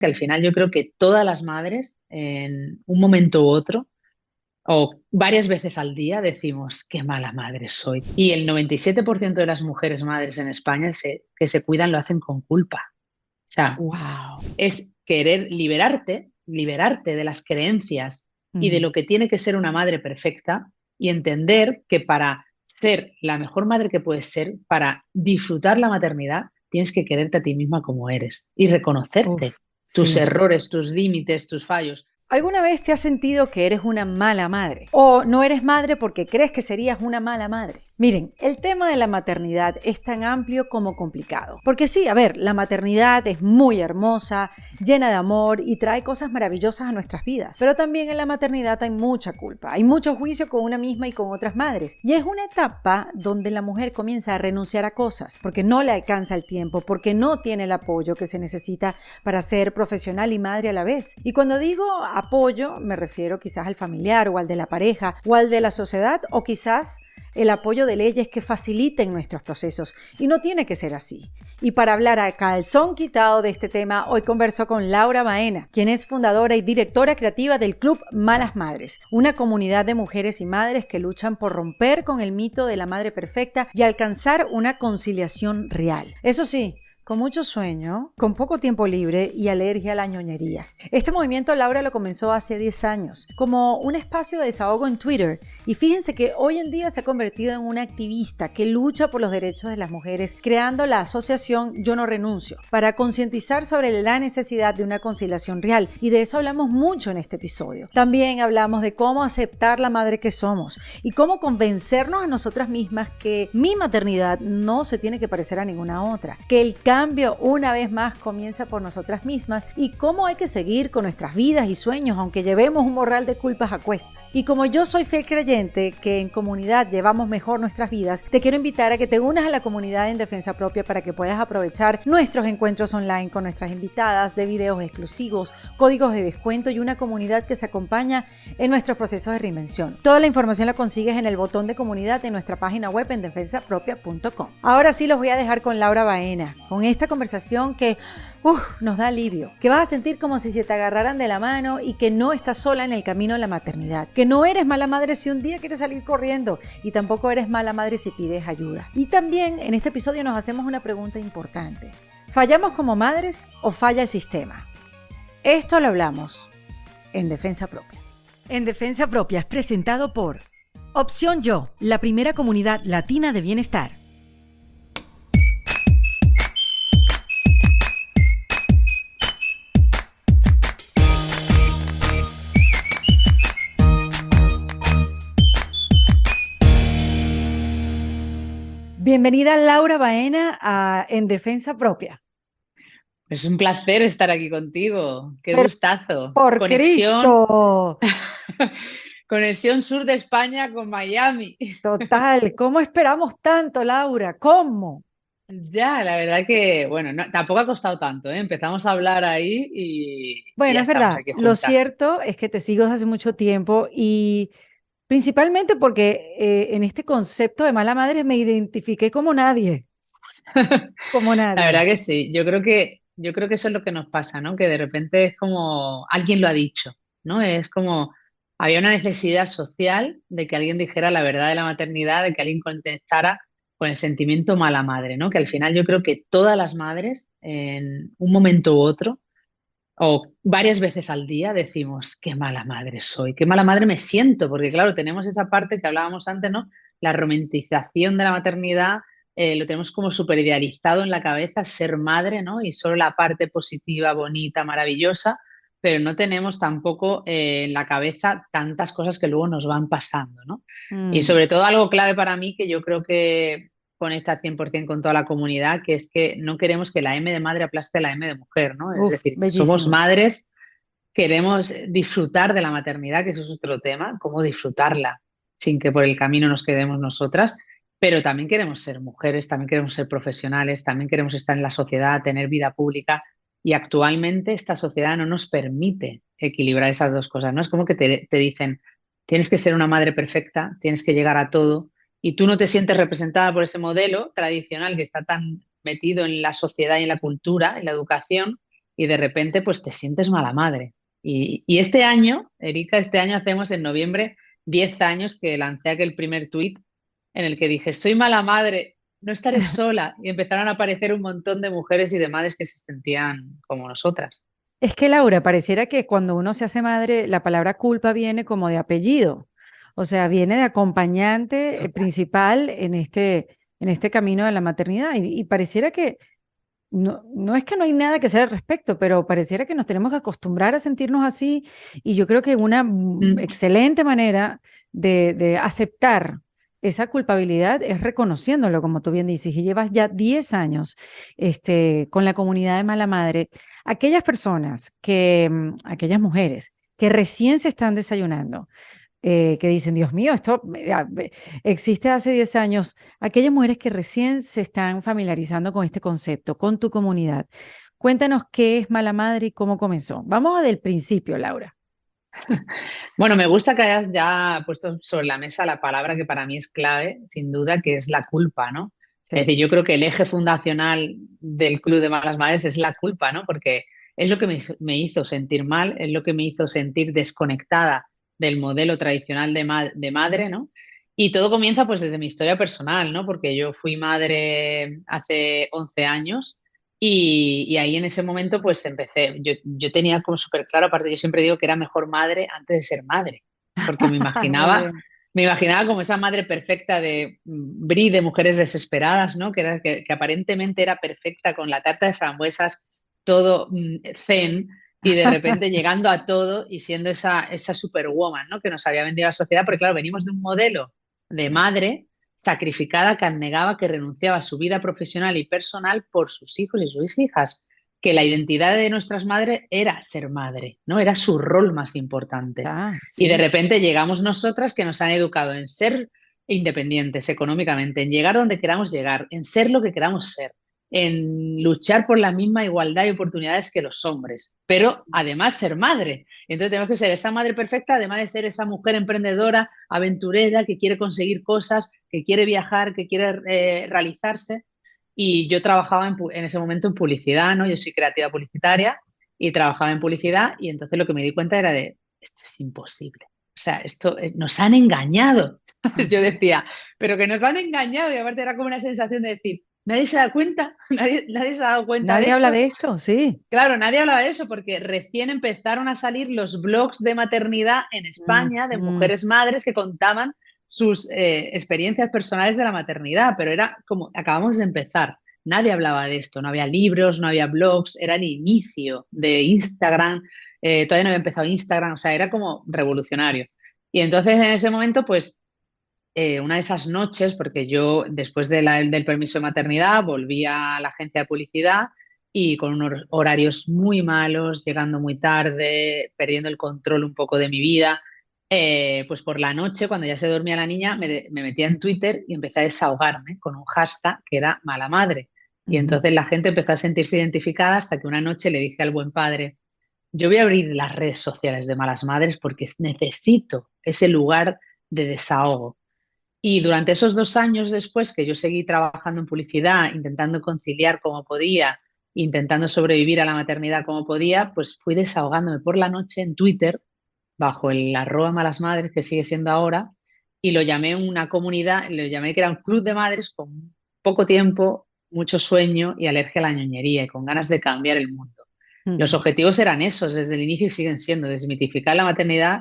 que al final yo creo que todas las madres en un momento u otro o varias veces al día decimos, qué mala madre soy. Y el 97% de las mujeres madres en España que se cuidan lo hacen con culpa. O sea, Wow. es querer liberarte de las creencias y de lo que tiene que ser una madre perfecta y entender que para ser la mejor madre que puedes ser, para disfrutar la maternidad, tienes que quererte a ti misma como eres y reconocerte Uf, tus sí. errores, tus límites, tus fallos. ¿Alguna vez te has sentido que eres una mala madre? ¿O no eres madre porque crees que serías una mala madre? Miren, el tema de la maternidad es tan amplio como complicado. Porque sí, a ver, la maternidad es muy hermosa, llena de amor y trae cosas maravillosas a nuestras vidas. Pero también en la maternidad hay mucha culpa, hay mucho juicio con una misma y con otras madres. Y es una etapa donde la mujer comienza a renunciar a cosas, porque no le alcanza el tiempo, porque no tiene el apoyo que se necesita para ser profesional y madre a la vez. Y cuando digo apoyo, me refiero quizás al familiar o al de la pareja o al de la sociedad o quizás el apoyo de leyes que faciliten nuestros procesos. Y no tiene que ser así. Y para hablar a calzón quitado de este tema, hoy converso con Laura Baena, quien es fundadora y directora creativa del Club Malas Madres, una comunidad de mujeres y madres que luchan por romper con el mito de la madre perfecta y alcanzar una conciliación real. Eso sí, con mucho sueño, con poco tiempo libre y alergia a la ñoñería. Este movimiento Laura lo comenzó hace 10 años, como un espacio de desahogo en Twitter, y fíjense que hoy en día se ha convertido en una activista que lucha por los derechos de las mujeres, creando la asociación Yo No Renuncio, para concientizar sobre la necesidad de una conciliación real, y de eso hablamos mucho en este episodio. También hablamos de cómo aceptar la madre que somos y cómo convencernos a nosotras mismas que mi maternidad no se tiene que parecer a ninguna otra, que el cambio una vez más comienza por nosotras mismas y cómo hay que seguir con nuestras vidas y sueños aunque llevemos un morral de culpas a cuestas. Y como yo soy fiel creyente que en comunidad llevamos mejor nuestras vidas, te quiero invitar a que te unas a la comunidad en Defensa Propia para que puedas aprovechar nuestros encuentros online con nuestras invitadas, de videos exclusivos, códigos de descuento y una comunidad que se acompaña en nuestros procesos de reinvención. Toda la información la consigues en el botón de comunidad de nuestra página web en defensapropia.com. Ahora sí los voy a dejar con Laura Baena, con esta conversación que nos da alivio, que vas a sentir como si se te agarraran de la mano y que no estás sola en el camino de la maternidad, que no eres mala madre si un día quieres salir corriendo y tampoco eres mala madre si pides ayuda. Y también en este episodio nos hacemos una pregunta importante. ¿Fallamos como madres o falla el sistema? Esto lo hablamos en Defensa Propia. En Defensa Propia es presentado por Opción Yo, la primera comunidad latina de bienestar. Bienvenida Laura Baena a En Defensa Propia. Es un placer estar aquí contigo. Qué Pero gustazo. por Conexión, Cristo, conexión sur de España con Miami. total, ¿cómo esperamos tanto, Laura? ¿Cómo? Ya, la verdad que, bueno, tampoco ha costado tanto, ¿eh? Empezamos a hablar ahí y Bueno, ya es estamos verdad, aquí lo juntas. cierto es que te sigo desde hace mucho tiempo y principalmente porque en este concepto de mala madre me identifiqué como nadie, como La verdad nadie. que sí, yo creo que eso es lo que nos pasa, ¿no? Que de repente es como alguien lo ha dicho, ¿no? Es como había una necesidad social de que alguien dijera la verdad de la maternidad, de que alguien contestara con el sentimiento mala madre, ¿no? Que al final yo creo que todas las madres en un momento u otro o varias veces al día decimos, qué mala madre soy, qué mala madre me siento, porque claro, tenemos esa parte que hablábamos antes, ¿no? La romantización de la maternidad, lo tenemos como súper idealizado en la cabeza, ser madre, ¿no? Y solo la parte positiva, bonita, maravillosa, pero no tenemos tampoco en la cabeza tantas cosas que luego nos van pasando, ¿no? Y Mm, sobre todo algo clave para mí que yo creo que conecta 100% con toda la comunidad, que es que no queremos que la M de madre aplaste la M de mujer, ¿no? Es uf, decir, somos bellísimo. madres, queremos disfrutar de la maternidad, que eso es otro tema, cómo disfrutarla sin que por el camino nos quedemos nosotras, pero también queremos ser mujeres, también queremos ser profesionales, también queremos estar en la sociedad, tener vida pública y actualmente esta sociedad no nos permite equilibrar esas dos cosas, ¿no? Es como que te dicen, tienes que ser una madre perfecta, tienes que llegar a todo y tú no te sientes representada por ese modelo tradicional que está tan metido en la sociedad y en la cultura, en la educación y de repente pues te sientes mala madre. Y este año, Erika, este año hacemos en noviembre 10 años que lancé aquel primer tuit en el que dije, soy mala madre, no estaré sola. Y empezaron a aparecer un montón de mujeres y de madres que se sentían como nosotras. Es que Laura, pareciera que cuando uno se hace madre, la palabra culpa viene como de apellido, o sea, viene de acompañante Total. principal en este camino de la maternidad. Y pareciera que no es que no hay nada que hacer al respecto, pero pareciera que nos tenemos que acostumbrar a sentirnos así. Y yo creo que una Mm. excelente manera de aceptar esa culpabilidad es reconociéndolo, como tú bien dices, y llevas ya 10 años con la comunidad de Mala Madre. Aquellas personas aquellas mujeres que recién se están desayunando, que dicen, Dios mío, esto existe hace 10 años, aquellas mujeres que recién se están familiarizando con este concepto, con tu comunidad. Cuéntanos qué es Mala Madre y cómo comenzó. Vamos del principio, Laura. Bueno, me gusta que hayas ya puesto sobre la mesa la palabra que para mí es clave, sin duda, que es la culpa, ¿no? Es Sí. decir, yo creo que el eje fundacional del Club de Malas Madres es la culpa, ¿no? Porque es lo que me hizo sentir mal, es lo que me hizo sentir desconectada del modelo tradicional de madre, ¿no? Y todo comienza pues desde mi historia personal, ¿no? Porque yo fui madre hace 11 años y ahí en ese momento pues empecé, yo tenía como súper claro, aparte yo siempre digo que era mejor madre antes de ser madre, porque Muy bien. me imaginaba como esa madre perfecta de Brie de Mujeres Desesperadas, ¿no? Que aparentemente era perfecta con la tarta de frambuesas, todo zen, y de repente llegando a todo y siendo esa superwoman, ¿no? Que nos había vendido la sociedad, porque claro, venimos de un modelo de Sí. madre sacrificada que abnegaba, que renunciaba a su vida profesional y personal por sus hijos y sus hijas, que la identidad de nuestras madres era ser madre, ¿no? Era su rol más importante. Ah, Y de sí. repente llegamos nosotras que nos han educado en ser independientes económicamente, en llegar donde queramos llegar, en ser lo que queramos ser, en luchar por la misma igualdad y oportunidades que los hombres, pero además ser madre. Entonces tenemos que ser esa madre perfecta, además de ser esa mujer emprendedora, aventurera, que quiere conseguir cosas, que quiere viajar, que quiere realizarse. Y yo trabajaba en ese momento en publicidad, ¿no? Yo soy creativa publicitaria y trabajaba en publicidad y entonces lo que me di cuenta era de, esto es imposible. O sea, esto nos han engañado. ¿Sabes? Yo Ujú. decía, pero que nos han engañado y aparte era como una sensación de decir, nadie se da cuenta, nadie se ha dado cuenta de Nadie habla esto. de esto, sí. Claro, nadie hablaba de eso porque recién empezaron a salir los blogs de maternidad en España de Ujú. mujeres madres que contaban sus experiencias personales de la maternidad, pero era como, acabamos de empezar. Nadie hablaba de esto, no había libros, no había blogs, era el inicio de Instagram, todavía no había empezado Instagram, o sea, era como revolucionario. Y entonces en ese momento, pues una de esas noches, porque yo después del permiso de maternidad volví a la agencia de publicidad y con unos horarios muy malos, llegando muy tarde, perdiendo el control un poco de mi vida, pues por la noche, cuando ya se dormía la niña, me metía en Twitter y empecé a desahogarme con un hashtag que era mala madre. Y Ujú. entonces la gente empezó a sentirse identificada hasta que una noche le dije al buen padre, yo voy a abrir las redes sociales de Malas Madres porque necesito ese lugar de desahogo. Y durante esos 2 años después que yo seguí trabajando en publicidad, intentando conciliar como podía, intentando sobrevivir a la maternidad como podía, pues fui desahogándome por la noche en Twitter, bajo el @malasmadres, que sigue siendo ahora, y lo llamé una comunidad, lo llamé que era un club de madres con poco tiempo, mucho sueño y alergia a la ñoñería y con ganas de cambiar el mundo. Los Ujú. objetivos eran esos desde el inicio y siguen siendo desmitificar la maternidad,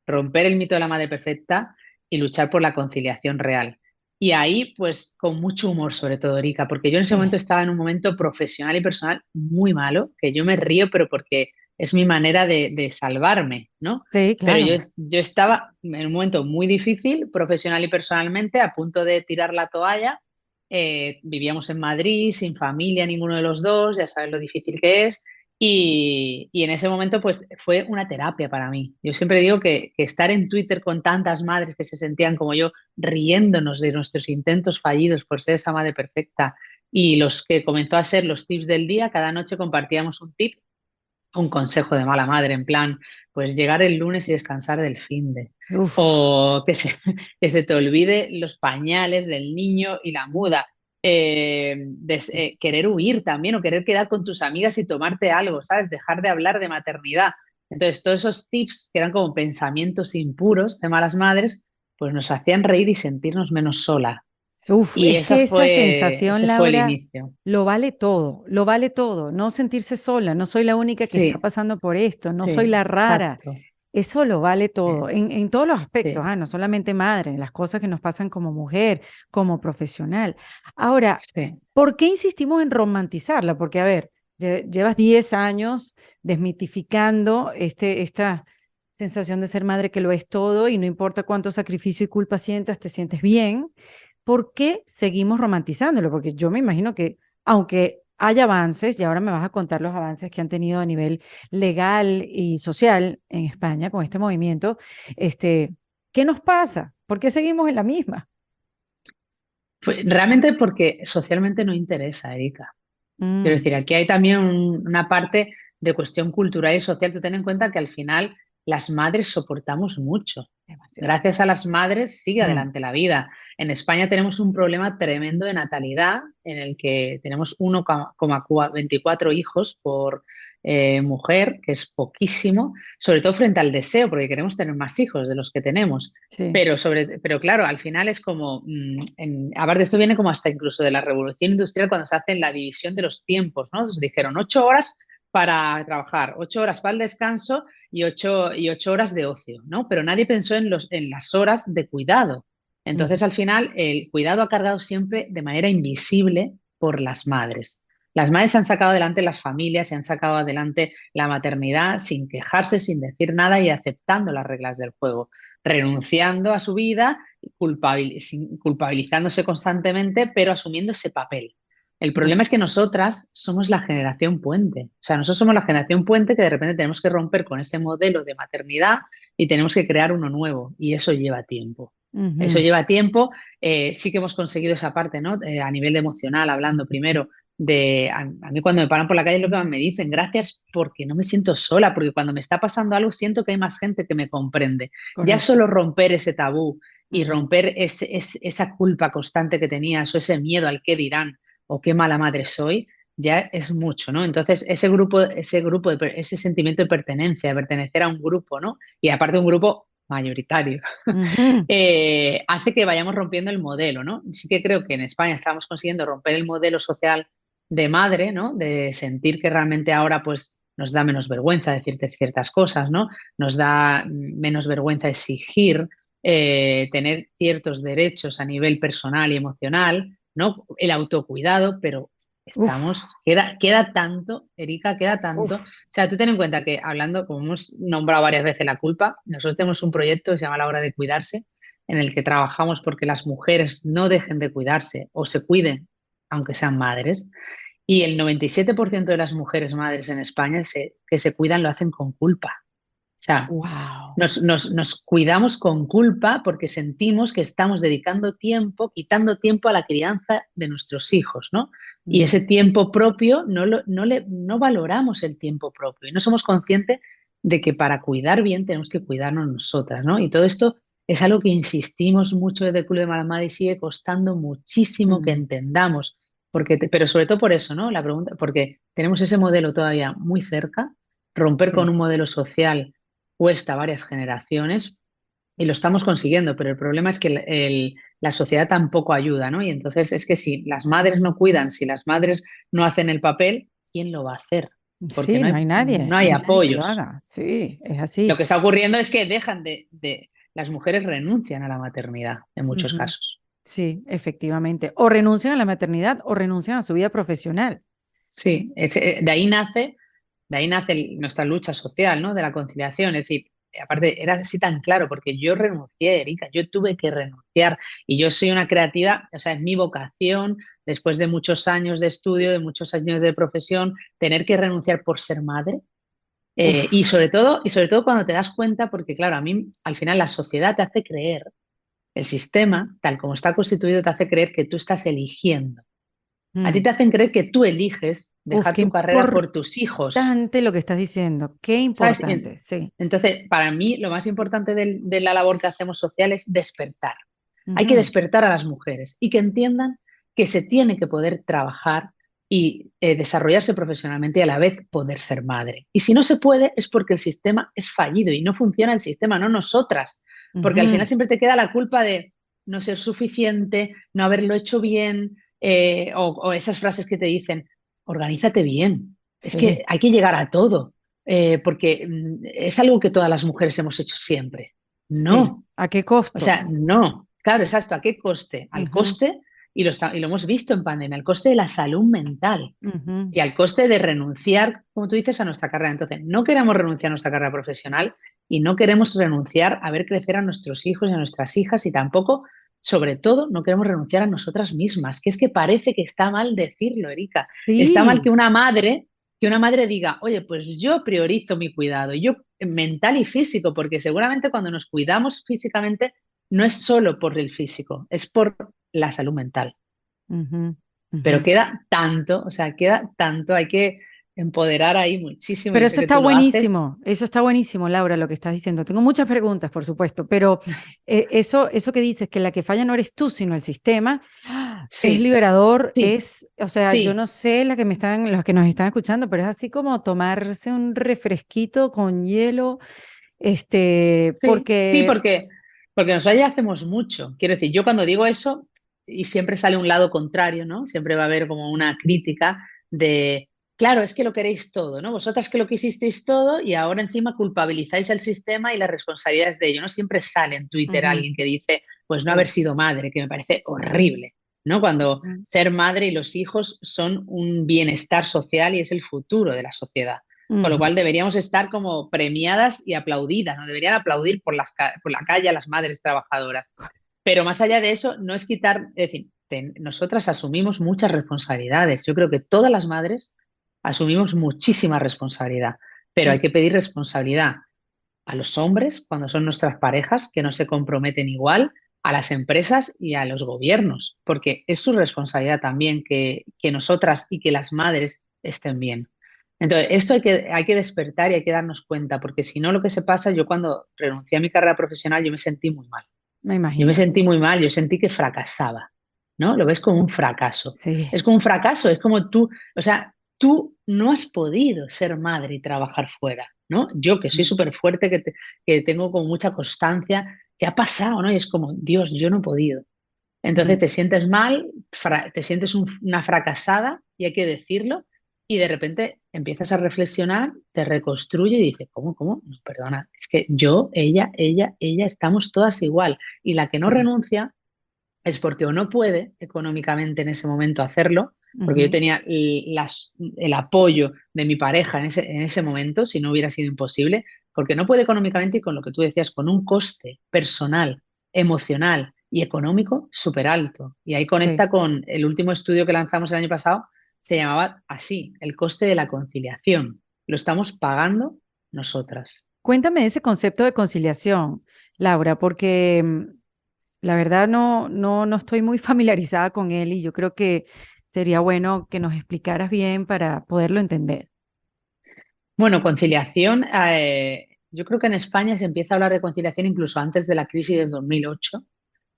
romper el mito de la madre perfecta y luchar por la conciliación real. Y ahí, pues, con mucho humor, sobre todo, Erika, porque yo en ese momento estaba en un momento profesional y personal muy malo, que yo me río, pero porque es mi manera de salvarme, ¿no? Sí, Pero claro. yo estaba en un momento muy difícil, profesional y personalmente, a punto de tirar la toalla. Vivíamos en Madrid, sin familia, ninguno de los dos, ya sabes lo difícil que es. Y en ese momento, pues fue una terapia para mí. Yo siempre digo que estar en Twitter con tantas madres que se sentían como yo, riéndonos de nuestros intentos fallidos por ser esa madre perfecta y los que comenzó a ser los tips del día, cada noche compartíamos un tip, un consejo de mala madre, en plan, pues llegar el lunes y descansar del finde. Uf. O que se te olvide los pañales del niño y la muda. querer huir también o querer quedar con tus amigas y tomarte algo, ¿sabes? Dejar de hablar de maternidad. Entonces, todos esos tips que eran como pensamientos impuros de malas madres, pues nos hacían reír y sentirnos menos sola. Uf, Y es que esa sensación, ese fue el Laura, inicio. lo vale todo, no sentirse sola, no soy la única que está Sí, pasando por esto, no soy sí, la rara, exacto. eso lo vale todo, en todos los aspectos, Sí, no solamente madre, en las cosas que nos pasan como mujer, como profesional. Ahora, sí. ¿por qué insistimos en romantizarla? Porque, a ver, llevas 10 años desmitificando esta sensación de ser madre que lo es todo y no importa cuánto sacrificio y culpa sientas, te sientes bien. ¿Por qué seguimos romantizándolo? Porque yo me imagino que, aunque hay avances, y ahora me vas a contar los avances que han tenido a nivel legal y social en España con este movimiento, este, ¿qué nos pasa? ¿Por qué seguimos en la misma? Realmente porque socialmente no interesa, Erika. Quiero Mm, decir, aquí hay también una parte de cuestión cultural y social. Tú ten en cuenta que al final las madres soportamos mucho. demasiado. Gracias a las madres sigue Mm, adelante la vida. En España tenemos un problema tremendo de natalidad en el que tenemos 1,24 hijos por mujer, que es poquísimo, sobre todo frente al deseo, porque queremos tener más hijos de los que tenemos. sí. Pero claro, al final es como, aparte esto viene como hasta incluso de la revolución industrial cuando se hace la división de los tiempos, ¿no? Entonces dijeron 8 horas para trabajar, 8 horas para el descanso y ocho horas de ocio, ¿no? Pero nadie pensó en las horas de cuidado. Ujú. Entonces, al final, el cuidado ha cargado siempre de manera invisible por las madres. Las madres han sacado adelante las familias y han sacado adelante la maternidad sin quejarse, sin decir nada y aceptando las reglas del juego, renunciando a su vida, culpabilizándose constantemente, pero asumiendo ese papel. El Mm, problema es que nosotras somos la generación puente. O sea, nosotros somos la generación puente que de repente tenemos que romper con ese modelo de maternidad y tenemos que crear uno nuevo. Y eso lleva tiempo. Eso ujú. lleva tiempo. Sí que hemos conseguido esa parte, ¿no? A nivel emocional, hablando primero a mí cuando me paran por la calle es lo que más me dicen, gracias porque no me siento sola, porque cuando me está pasando algo siento que hay más gente que me comprende. Ya Correcto. solo romper ese tabú y Ujú. romper esa culpa constante que tenías o ese miedo al qué dirán o qué mala madre soy, ya es mucho, ¿no? Entonces, ese sentimiento de pertenencia, de pertenecer a un grupo, ¿no? Y aparte un grupo mayoritario, Ujú. hace que vayamos rompiendo el modelo, ¿no? Sí que creo que en España estamos consiguiendo romper el modelo social de madre, ¿no? De sentir que realmente ahora, pues, nos da menos vergüenza decirte ciertas cosas, ¿no? Nos da menos vergüenza exigir, tener ciertos derechos a nivel personal y emocional, ¿no? El autocuidado, pero Uf, queda tanto, Erika, queda tanto. O uf. sea, tú ten en cuenta que hablando, como hemos nombrado varias veces la culpa, nosotros tenemos un proyecto que se llama La Hora de Cuidarse, en el que trabajamos porque las mujeres no dejen de cuidarse o se cuiden, aunque sean madres. Y el 97% de las mujeres madres en España que se cuidan lo hacen con culpa. O sea, Wow. nos cuidamos con culpa porque sentimos que estamos dedicando tiempo, quitando tiempo a la crianza de nuestros hijos, ¿no? Y Mm. ese tiempo propio no valoramos el tiempo propio y no somos conscientes de que para cuidar bien tenemos que cuidarnos nosotras, ¿no? Y todo esto es algo que insistimos mucho desde el Club de Malamada y sigue costando muchísimo que Mm. entendamos, pero sobre todo por eso, ¿no? La pregunta, porque tenemos ese modelo todavía muy cerca, romper con Sí. un modelo social cuesta varias generaciones y lo estamos consiguiendo, pero el problema es que la sociedad tampoco ayuda, ¿no? Y entonces es que si las madres no cuidan, si las madres no hacen el papel, ¿quién lo va a hacer? Porque Sí, no no hay hay nadie que lo apoyos. haga. Sí, es Lo así. que está ocurriendo es que las mujeres renuncian a la maternidad en muchos Ujú. casos. Sí, efectivamente. O renuncian a la maternidad o renuncian a su vida profesional. Sí, de ahí nace nuestra lucha social, ¿no? De la conciliación. Es decir, aparte, era así tan claro, porque yo renuncié, Erika, yo tuve que renunciar y yo soy una creativa, o sea, es mi vocación, después de muchos años de estudio, de muchos años de profesión, tener que renunciar por ser madre. Uf. Y sobre todo cuando te das cuenta, porque claro, a mí al final la sociedad te hace creer, el sistema, tal como está constituido, te hace creer que tú estás eligiendo. A ti Mm. te hacen creer que tú eliges Uf, dejar qué tu carrera por tus hijos, importante lo que estás diciendo. Qué ¿sabes? importante, sí. Entonces, para mí, lo más importante de la labor que hacemos social es despertar. Hay que Ujú. despertar a las mujeres y que entiendan que se tiene que poder trabajar y desarrollarse profesionalmente y a la vez poder ser madre. Y si no se puede es porque el sistema es fallido y no funciona el sistema, no nosotras, porque al final Ujú. siempre te queda la culpa de no ser suficiente, no haberlo hecho bien, o esas frases que te dicen, organízate bien, es que Sí, hay que llegar a todo, porque es algo que todas las mujeres hemos hecho siempre. sí. No, ¿A qué o costo? sea, no, claro, exacto. ¿A qué coste? Al Ujú, coste, y lo hemos visto en pandemia, al coste de la salud mental ujú. y al coste de renunciar, como tú dices, a nuestra carrera. Entonces, no queremos renunciar a nuestra carrera profesional y no queremos renunciar a ver crecer a nuestros hijos y a nuestras hijas y tampoco, sobre todo, no queremos renunciar a nosotras mismas, que es que parece que está mal decirlo, Erika. Está mal Sí, que una madre diga, oye, pues yo priorizo mi cuidado, yo mental y físico, porque seguramente cuando nos cuidamos físicamente no es solo por el físico, es por la salud mental. ujú, ujú. Pero queda tanto, o sea, queda tanto, hay que empoderar ahí muchísimo y Pero sé que tú lo haces. eso está buenísimo, Laura, lo que estás diciendo. Tengo muchas preguntas, por supuesto, pero eso que dices, que la que falla no eres tú, sino el sistema, es Sí, liberador, sí, es, o sea, yo no sí, sé la que me están, los que nos están escuchando, pero es así como tomarse un refresquito con hielo, sí, sí, porque, porque nosotros ya hacemos mucho. Quiero decir, yo cuando digo eso, y siempre sale un lado contrario, ¿no? Siempre va a haber como una crítica de, claro, es que lo queréis todo, ¿no? Vosotras que lo quisisteis todo y ahora encima culpabilizáis al sistema y las responsabilidades de ello, ¿no? Siempre sale en Twitter ujú, alguien que dice, pues no haber sí, sido madre, que me parece horrible, ¿no? Cuando ujú, ser madre y los hijos son un bienestar social y es el futuro de la sociedad. Con lo ujú, cual deberíamos estar como premiadas y aplaudidas, ¿no? Deberían aplaudir por la calle a las madres trabajadoras. Pero más allá de eso, no es quitar, es decir, nosotras asumimos muchas responsabilidades. Yo creo que todas las madres asumimos muchísima responsabilidad, pero hay que pedir responsabilidad a los hombres cuando son nuestras parejas, que no se comprometen igual, a las empresas y a los gobiernos, porque es su responsabilidad también que nosotras y que las madres estén bien. Entonces, esto hay que despertar y hay que darnos cuenta, porque si no, lo que se pasa, yo cuando renuncié a mi carrera profesional, yo me sentí muy mal. me Yo me imagino. sentí muy mal, yo sentí que fracasaba, ¿no? Lo ves como un fracaso. Sí. Es como un fracaso, es como tú, o sea, tú no has podido ser madre y trabajar fuera, ¿no? Yo que soy súper fuerte, que tengo como mucha constancia, ¿qué ha pasado, no? Y es como, Dios, yo no he podido. Entonces Ujú. te sientes mal, te sientes una fracasada, y hay que decirlo, y de repente empiezas a reflexionar, te reconstruye y dices, ¿cómo, cómo? No, perdona, es que yo, ella, estamos todas igual. Y la que no Sí. renuncia es porque o no puede económicamente en ese momento hacerlo, porque yo Ujú. tenía el apoyo de mi pareja en ese momento, si no hubiera sido imposible, porque no puede económicamente y con lo que tú decías, con un coste personal, emocional y económico súper alto. Y ahí Sí. conecta con el último estudio que lanzamos el año pasado, se llamaba así, el coste de la conciliación. Lo estamos pagando nosotras. Cuéntame ese concepto de conciliación, Laura, porque la verdad no estoy muy familiarizada con él y yo creo que sería bueno que nos explicaras bien para poderlo entender. Bueno, conciliación, yo creo que en España se empieza a hablar de conciliación incluso antes de la crisis del 2008.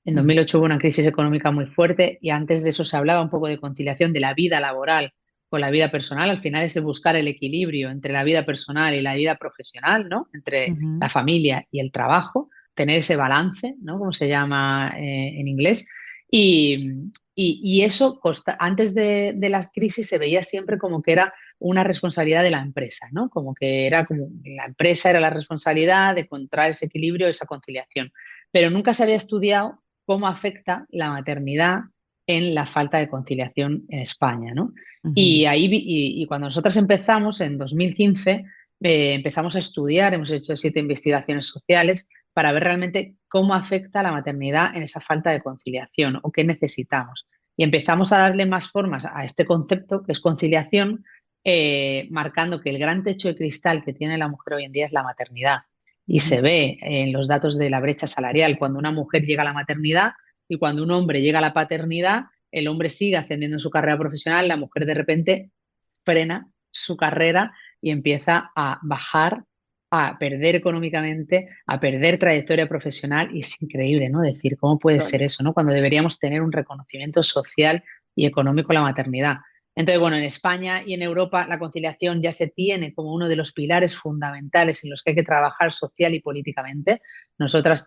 En Ujú, 2008 hubo una crisis económica muy fuerte y antes de eso se hablaba un poco de conciliación de la vida laboral con la vida personal. Al final es el buscar el equilibrio entre la vida personal y la vida profesional, ¿no? Entre ujú, la familia y el trabajo, tener ese balance, ¿no? Como se llama en inglés. Y eso antes de la crisis se veía siempre como que era una responsabilidad de la empresa, ¿no? Como que era como la empresa era la responsabilidad de encontrar ese equilibrio, esa conciliación. Pero nunca se había estudiado cómo afecta la maternidad en la falta de conciliación en España, ¿no? ujú, Y ahí y cuando nosotras empezamos en 2015, empezamos a estudiar, hemos hecho 7 investigaciones sociales para ver realmente cómo afecta la maternidad en esa falta de conciliación o qué necesitamos. Y empezamos a darle más formas a este concepto que es conciliación, marcando que el gran techo de cristal que tiene la mujer hoy en día es la maternidad. Y ujú. se ve en los datos de la brecha salarial, cuando una mujer llega a la maternidad y cuando un hombre llega a la paternidad, el hombre sigue ascendiendo en su carrera profesional, la mujer de repente frena su carrera y empieza a bajar, a perder económicamente, a perder trayectoria profesional y es increíble, ¿no? Decir, ¿cómo puede ser Híjole. eso, ¿no? Cuando deberíamos tener un reconocimiento social y económico la maternidad. Entonces, bueno, en España y en Europa la conciliación ya se tiene como uno de los pilares fundamentales en los que hay que trabajar social y políticamente. Nosotras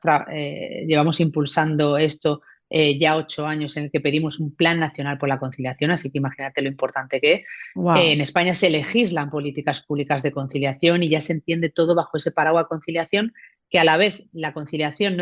llevamos impulsando esto ya 8 años en el que pedimos un plan nacional por la conciliación, así que imagínate lo importante que es. En Wow. España se legislan políticas públicas de conciliación y ya se entiende todo bajo ese paraguas conciliación, que a la vez la conciliación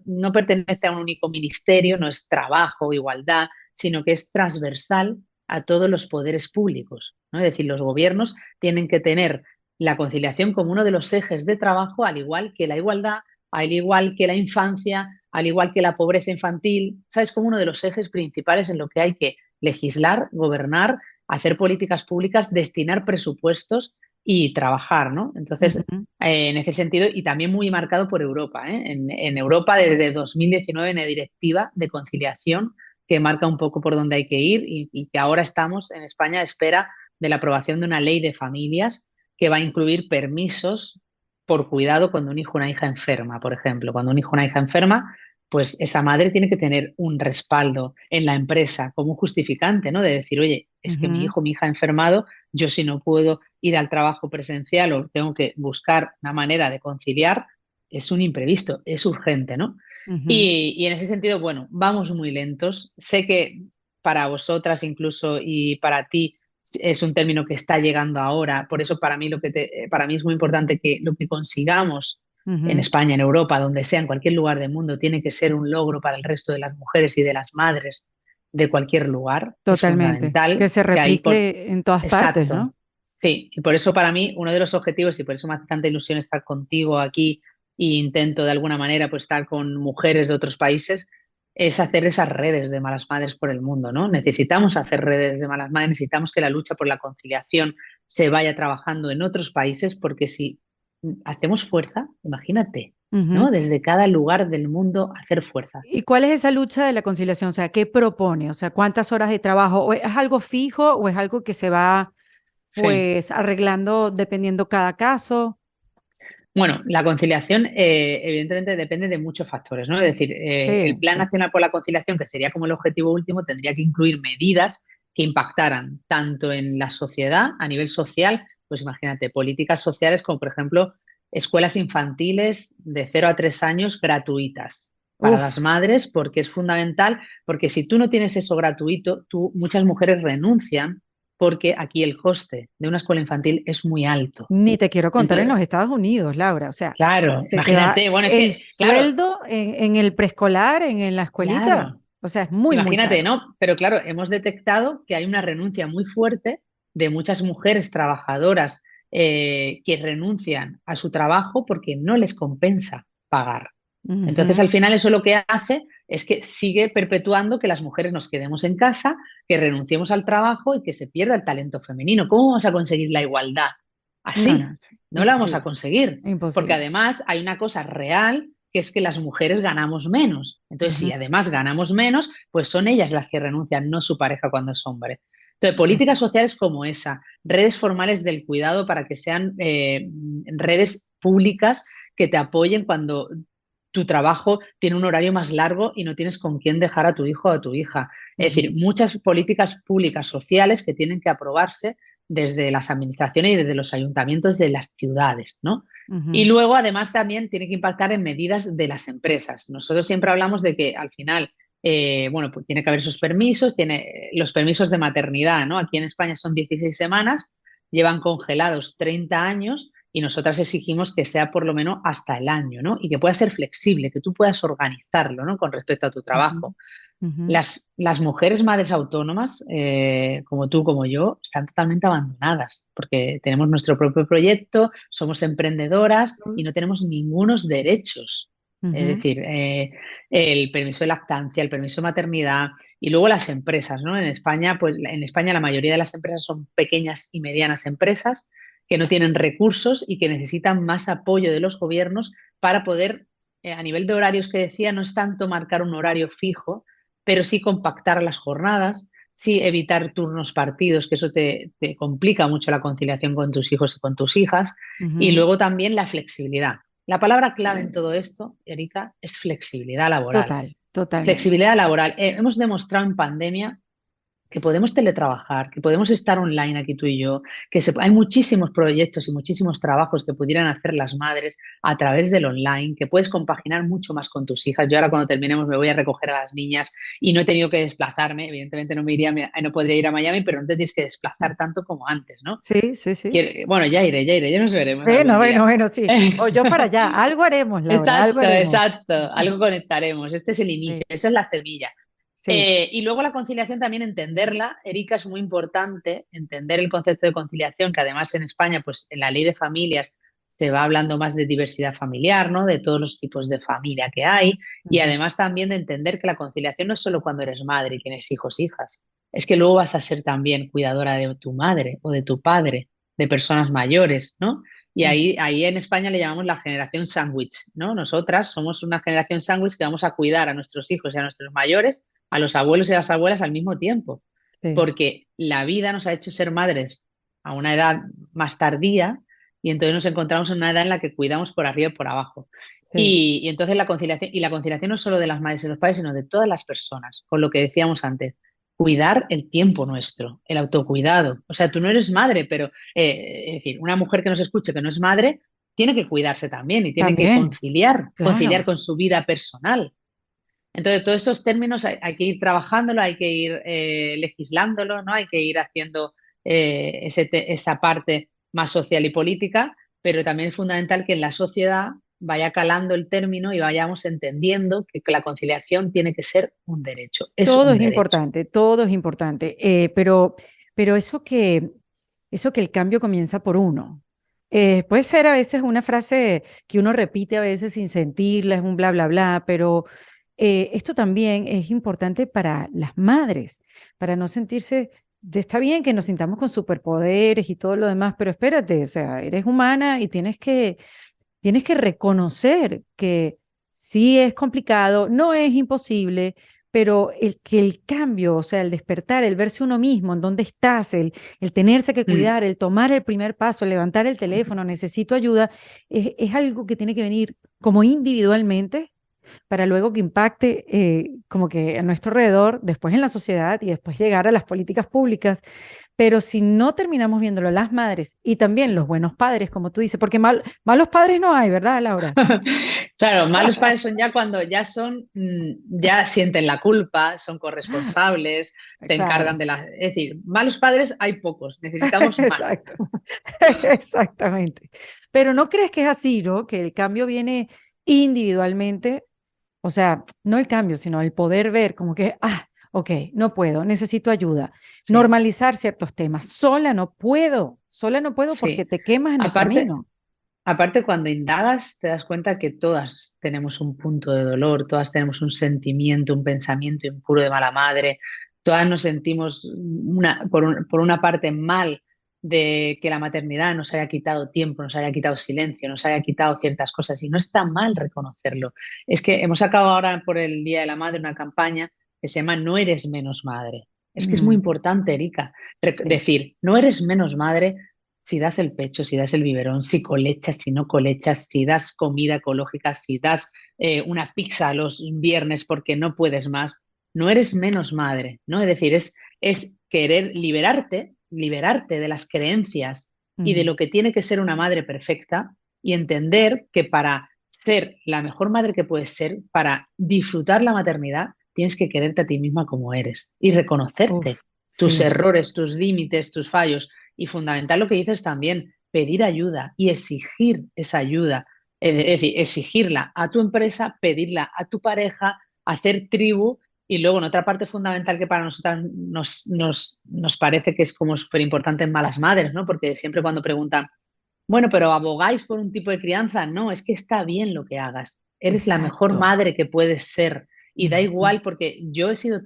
no pertenece a un único ministerio, no es trabajo, igualdad, sino que es transversal a todos los poderes públicos, ¿no? Es decir, los gobiernos tienen que tener la conciliación como uno de los ejes de trabajo, al igual que la igualdad, al igual que la infancia, al igual que la pobreza infantil, ¿sabes? Como uno de los ejes principales en lo que hay que legislar, gobernar, hacer políticas públicas, destinar presupuestos y trabajar, ¿no? Entonces, Ujú. en ese sentido, y también muy marcado por Europa, ¿eh? En Europa, desde 2019, en la directiva de conciliación, que marca un poco por dónde hay que ir y que ahora estamos en España a espera de la aprobación de una ley de familias que va a incluir permisos por cuidado cuando un hijo o una hija enferma, por ejemplo. Cuando un hijo o una hija enferma, pues esa madre tiene que tener un respaldo en la empresa como un justificante, ¿no? De decir, oye, es que mi Ujú. hijo o mi hija ha enfermado, yo si no puedo ir al trabajo presencial o tengo que buscar una manera de conciliar, es un imprevisto, es urgente, ¿no? Ujú. Y en ese sentido, bueno, vamos muy lentos. Sé que para vosotras incluso y para ti es un término que está llegando ahora. Por eso para mí, para mí es muy importante que lo que consigamos en Ujú. España, en Europa, donde sea, en cualquier lugar del mundo, tiene que ser un logro para el resto de las mujeres y de las madres de cualquier lugar. Es Totalmente. Que fundamental se que ahí por... replique en todas partes, Exacto. ¿no? Sí, y por eso para mí uno de los objetivos, y por eso me hace tanta ilusión estar contigo aquí e intento de alguna manera pues estar con mujeres de otros países, es hacer esas redes de malas madres por el mundo, ¿no? Necesitamos hacer redes de malas madres, necesitamos que la lucha por la conciliación se vaya trabajando en otros países, porque si hacemos fuerza, imagínate, Ujú. ¿no? Desde cada lugar del mundo hacer fuerza. ¿Y cuál es esa lucha de la conciliación? O sea, ¿qué propone? O sea, ¿cuántas horas de trabajo? ¿O es algo fijo o es algo que se va Sí. pues arreglando dependiendo cada caso? Bueno, la conciliación evidentemente depende de muchos factores, ¿no? Es decir, el Sí, Plan sí. Nacional por la Conciliación, que sería como el objetivo último, tendría que incluir medidas que impactaran tanto en la sociedad, a nivel social, pues imagínate, políticas sociales como, por ejemplo, escuelas infantiles de 0 a 3 años gratuitas para las Uf, madres, porque es fundamental, porque si tú no tienes eso gratuito, muchas mujeres renuncian porque aquí el coste de una escuela infantil es muy alto. ni te quiero contar en Entonces, los Estados Unidos, Laura. O sea, claro, se te va imagínate, bueno, es el que, claro, sueldo en el preescolar, en la escuelita. claro, O sea, es muy, muy imagínate, caro. ¿no? Pero claro, hemos detectado que hay una renuncia muy fuerte de muchas mujeres trabajadoras que renuncian a su trabajo porque no les compensa pagar. Entonces, Ujú. al final, eso lo que hace es que sigue perpetuando que las mujeres nos quedemos en casa, que renunciemos al trabajo y que se pierda el talento femenino. ¿Cómo vamos a conseguir la igualdad? No, no, Así, sí. no la vamos a Imposible, conseguir, porque imposible. además hay una cosa real que es que las mujeres ganamos menos. Entonces, si Ujú. además ganamos menos, pues son ellas las que renuncian, no su pareja cuando es hombre. Entonces, políticas Exacto. sociales como esa, redes formales del cuidado para que sean redes públicas que te apoyen cuando tu trabajo tiene un horario más largo y no tienes con quién dejar a tu hijo o a tu hija. Es decir, Ujú. muchas políticas públicas sociales que tienen que aprobarse desde las administraciones y desde los ayuntamientos de las ciudades, ¿no? Y Ujú. luego, además, también tiene que impactar en medidas de las empresas. Nosotros siempre hablamos de que al final, bueno, pues tiene que haber esos permisos, tiene los permisos de maternidad, ¿no? Aquí en España son 16 semanas, llevan congelados 30 años y nosotras exigimos que sea por lo menos hasta el año, ¿no? Y que pueda ser flexible, que tú puedas organizarlo, ¿no? Con respecto a tu Ujú. trabajo. Ujú. Las mujeres madres autónomas, como tú, como yo, están totalmente abandonadas porque tenemos nuestro propio proyecto, somos emprendedoras y no tenemos ningunos derechos. Es Ujú. decir, el permiso de lactancia, el permiso de maternidad y luego las empresas, ¿no? En España, pues en España la mayoría de las empresas son pequeñas y medianas empresas que no tienen recursos y que necesitan más apoyo de los gobiernos para poder, a nivel de horarios que decía, no es tanto marcar un horario fijo, pero sí compactar las jornadas, sí evitar turnos partidos, que eso te complica mucho la conciliación con tus hijos y con tus hijas, y Ujú. luego también la flexibilidad. La palabra clave en todo esto, Erika, es flexibilidad laboral. Total, totalmente. Flexibilidad laboral. Hemos demostrado en pandemia que podemos teletrabajar, que podemos estar online aquí tú y yo, hay muchísimos proyectos y muchísimos trabajos que pudieran hacer las madres a través del online, que puedes compaginar mucho más con tus hijas. Yo ahora cuando terminemos me voy a recoger a las niñas y no he tenido que desplazarme, evidentemente no podría ir a Miami, pero no te tienes que desplazar tanto como antes, ¿no? Sí, sí, sí. Bueno, ya nos veremos Bueno, algún bueno, día. bueno, sí. O yo para allá. Algo haremos, Laura, algo Exacto, haremos. exacto, algo conectaremos. Este es el inicio, Sí, esta es la semilla. sí. Y luego la conciliación también entenderla, Erika, es muy importante entender el concepto de conciliación, que además en España, pues en la ley de familias se va hablando más de diversidad familiar, ¿no? De todos los tipos de familia que hay, y Ujú. además también de entender que la conciliación no es solo cuando eres madre y tienes hijos, hijas, es que luego vas a ser también cuidadora de tu madre o de tu padre, de personas mayores, ¿no? Y Mm. ahí en España le llamamos la generación sándwich, ¿no? Nosotras somos una generación sándwich que vamos a cuidar a nuestros hijos y a nuestros mayores, a los abuelos y a las abuelas al mismo tiempo, Sí, porque la vida nos ha hecho ser madres a una edad más tardía y entonces nos encontramos en una edad en la que cuidamos por arriba y por abajo. sí. Y entonces la conciliación no es solo de las madres y los padres, sino de todas las personas, con lo que decíamos antes, cuidar el tiempo nuestro, el autocuidado. O sea, tú no eres madre, pero es decir, una mujer que nos escuche que no es madre, tiene que cuidarse también y tiene que También, conciliar claro. con su vida personal. Entonces, todos esos términos hay que ir trabajándolo, hay que ir legislándolo, ¿no? Hay que ir haciendo esa parte más social y política, pero también es fundamental que en la sociedad vaya calando el término y vayamos entendiendo que la conciliación tiene que ser un derecho, es Todo un es derecho. importante, todo es importante. Pero eso que el cambio comienza por uno. Puede ser a veces una frase que uno repite a veces sin sentirla, es un bla, bla, bla, pero esto también es importante para las madres, para no sentirse, ya está bien que nos sintamos con superpoderes y todo lo demás, pero espérate, o sea, eres humana y tienes que reconocer que sí es complicado, no es imposible, pero que el cambio, o sea, el despertar, el verse uno mismo, en dónde estás, el tenerse que Mm. cuidar, el tomar el primer paso, levantar el teléfono, necesito ayuda, es algo que tiene que venir como individualmente para luego que impacte como que a nuestro alrededor, después en la sociedad y después llegar a las políticas públicas. Pero si no terminamos viéndolo las madres y también los buenos padres, como tú dices, porque malos padres no hay, ¿verdad, Laura? Claro, malos padres son ya cuando ya sienten la culpa, son corresponsables, se encargan Claro, de las... Es decir, malos padres hay pocos, necesitamos más. exacto, exactamente. Pero ¿no crees que es así, no? Que el cambio viene individualmente, o sea, no el cambio, sino el poder ver como que, ok, no puedo, necesito ayuda. Sí, Normalizar ciertos temas. Sola no puedo porque sí. te quemas en el Aparte, camino. aparte, cuando indagas, te das cuenta que todas tenemos un punto de dolor, todas tenemos un sentimiento, un pensamiento impuro de mala madre, todas nos sentimos por una parte mal de que la maternidad nos haya quitado tiempo, nos haya quitado silencio, nos haya quitado ciertas cosas y no está mal reconocerlo. Es que hemos acabado ahora por el Día de la Madre una campaña que se llama No eres menos madre. Es que es muy Mm, importante, Erika, sí. decir, no eres menos madre si das el pecho, si das el biberón, si colechas, si no colechas, si das comida ecológica, si das una pizza los viernes porque no puedes más, no eres menos madre, ¿no? Es decir, es querer liberarte de las creencias y de Mm. lo que tiene que ser una madre perfecta y entender que para ser la mejor madre que puedes ser, para disfrutar la maternidad, tienes que quererte a ti misma como eres y reconocerte Uf, tus sí. errores, tus límites, tus fallos y fundamental lo que dices también, pedir ayuda y exigir esa ayuda. Es decir, exigirla a tu empresa, pedirla a tu pareja, hacer tribu. Y luego, en otra parte fundamental que para nosotras nos parece que es como súper importante en Malas Madres, ¿no? Porque siempre cuando preguntan, bueno, pero ¿abogáis por un tipo de crianza? No, es que está bien lo que hagas. Eres la mejor Exacto. madre que puedes ser. Y da Ujú, igual porque yo he sido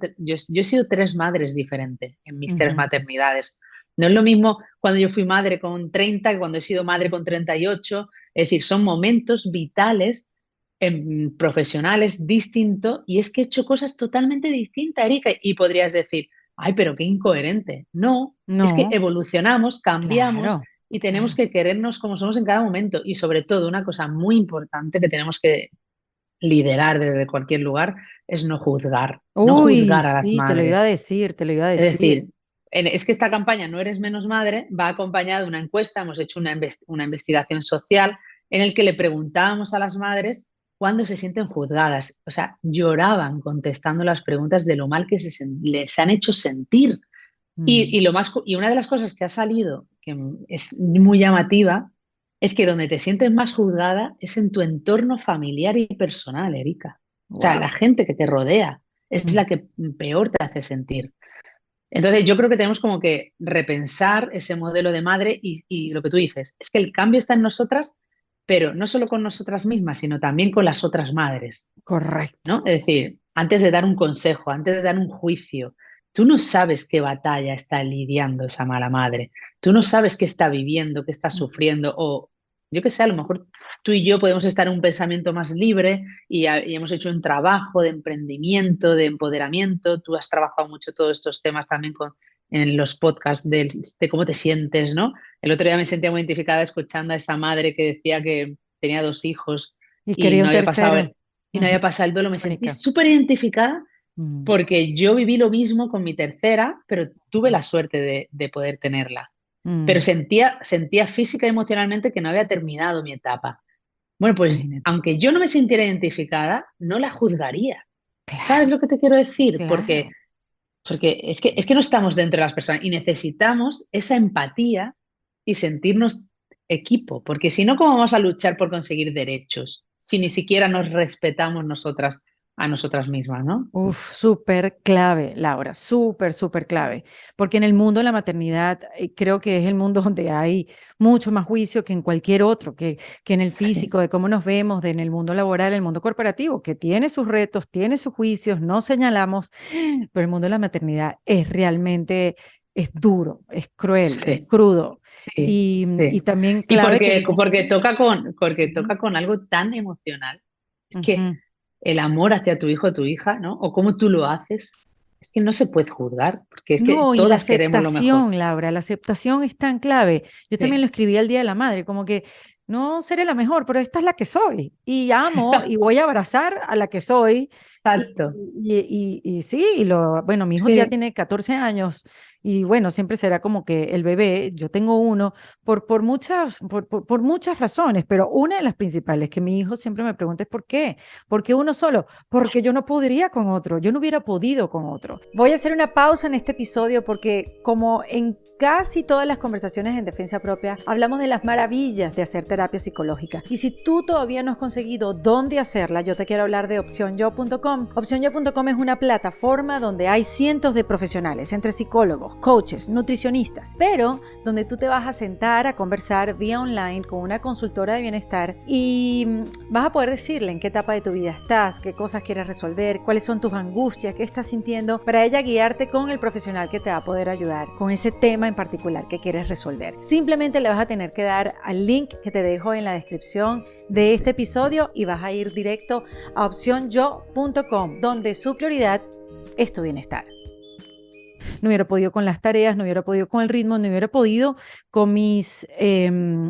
tres madres diferentes en mis tres ujú. maternidades. No es lo mismo cuando yo fui madre con 30 que cuando he sido madre con 38. Es decir, son momentos vitales profesionales distintos y es que he hecho cosas totalmente distintas, Erika. Y podrías decir, ay, pero qué incoherente. No, es que No, evolucionamos, cambiamos claro, y tenemos claro. que querernos como somos en cada momento. Y sobre todo, una cosa muy importante que tenemos que liderar desde cualquier lugar es no juzgar, no Uy, juzgar a las sí, te lo iba a madres. decir, te lo iba a Es decir. decir, es que esta campaña No eres menos madre va acompañada de una encuesta, hemos hecho una investigación social en el que le preguntábamos a las madres cuándo se sienten juzgadas. O sea, lloraban contestando las preguntas de lo mal que les han hecho sentir. Mm, Y una de las cosas que ha salido, que es muy llamativa, es que donde te sientes más juzgada es en tu entorno familiar y personal, Erika. O sea, wow. la gente que te rodea es Mm, la que peor te hace sentir. Entonces, yo creo que tenemos como que repensar ese modelo de madre y lo que tú dices, es que el cambio está en nosotras, pero no solo con nosotras mismas, sino también con las otras madres, correcto. ¿no? Es decir, antes de dar un consejo, antes de dar un juicio, tú no sabes qué batalla está lidiando esa mala madre, tú no sabes qué está viviendo, qué está sufriendo, o yo qué sé, a lo mejor tú y yo podemos estar en un pensamiento más libre y hemos hecho un trabajo de emprendimiento, de empoderamiento, tú has trabajado mucho todos estos temas también en los podcasts de cómo te sientes, ¿no? El otro día me sentía muy identificada escuchando a esa madre que decía que tenía 2 hijos Y y quería no un había pasado tercero. y no Ujú, había pasado el duelo, me sentí Mónica. súper identificada Mm, porque yo viví lo mismo con mi tercera, pero tuve la suerte de poder tenerla. Pero mm, sentía física y emocionalmente que no había terminado mi etapa. Bueno, pues imagínate. aunque yo no me sintiera identificada, no la juzgaría. ¿Sabes Claro, lo que te quiero decir? claro. Porque es que no estamos dentro de las personas y necesitamos esa empatía y sentirnos equipo, porque si no, ¿cómo vamos a luchar por conseguir derechos si ni siquiera nos respetamos nosotras a nosotras mismas, ¿no? Uf, súper clave, Laura, súper, súper clave, porque en el mundo de la maternidad creo que es el mundo donde hay mucho más juicio que en cualquier otro, que en el Sí, físico, de cómo nos vemos, en el mundo laboral, el mundo corporativo, que tiene sus retos, tiene sus juicios, no señalamos, pero el mundo de la maternidad es realmente, es duro, es cruel, es sí, crudo sí, y sí. también Y clave que dijiste. porque Ujú, toca con algo tan emocional. Es que ujú. el amor hacia tu hijo o tu hija, ¿no? O cómo tú lo haces, es que no se puede juzgar, porque es que No, y la todas queremos lo mejor. aceptación, Laura, la aceptación es tan clave. Yo también lo Sí, escribí al Día de la Madre, como que no seré la mejor, pero esta es la que soy. Y amo y voy a abrazar a la que soy. Y, exacto. y sí, bueno, mi hijo ya Sí, tiene 14 años y bueno, siempre será como que el bebé, yo tengo uno, por muchas razones, pero una de las principales que mi hijo siempre me pregunta es ¿por qué? ¿Por qué uno solo? Porque yo no podría con otro, yo no hubiera podido con otro. Voy a hacer una pausa en este episodio porque como en casi todas las conversaciones en defensa propia, hablamos de las maravillas de hacer terapia psicológica. Y si tú todavía no has conseguido dónde hacerla, yo te quiero hablar de opcionyo.com. Opcionyo.com es una plataforma donde hay cientos de profesionales, entre psicólogos, coaches, nutricionistas, pero donde tú te vas a sentar a conversar vía online con una consultora de bienestar y vas a poder decirle en qué etapa de tu vida estás, qué cosas quieres resolver, cuáles son tus angustias, qué estás sintiendo, para ella guiarte con el profesional que te va a poder ayudar con ese tema en particular que quieres resolver. Simplemente le vas a tener que dar al link que te dejo en la descripción de este episodio y vas a ir directo a opcionyo.com, donde su prioridad es tu bienestar. No hubiera podido con las tareas, no hubiera podido con el ritmo, no hubiera podido con mis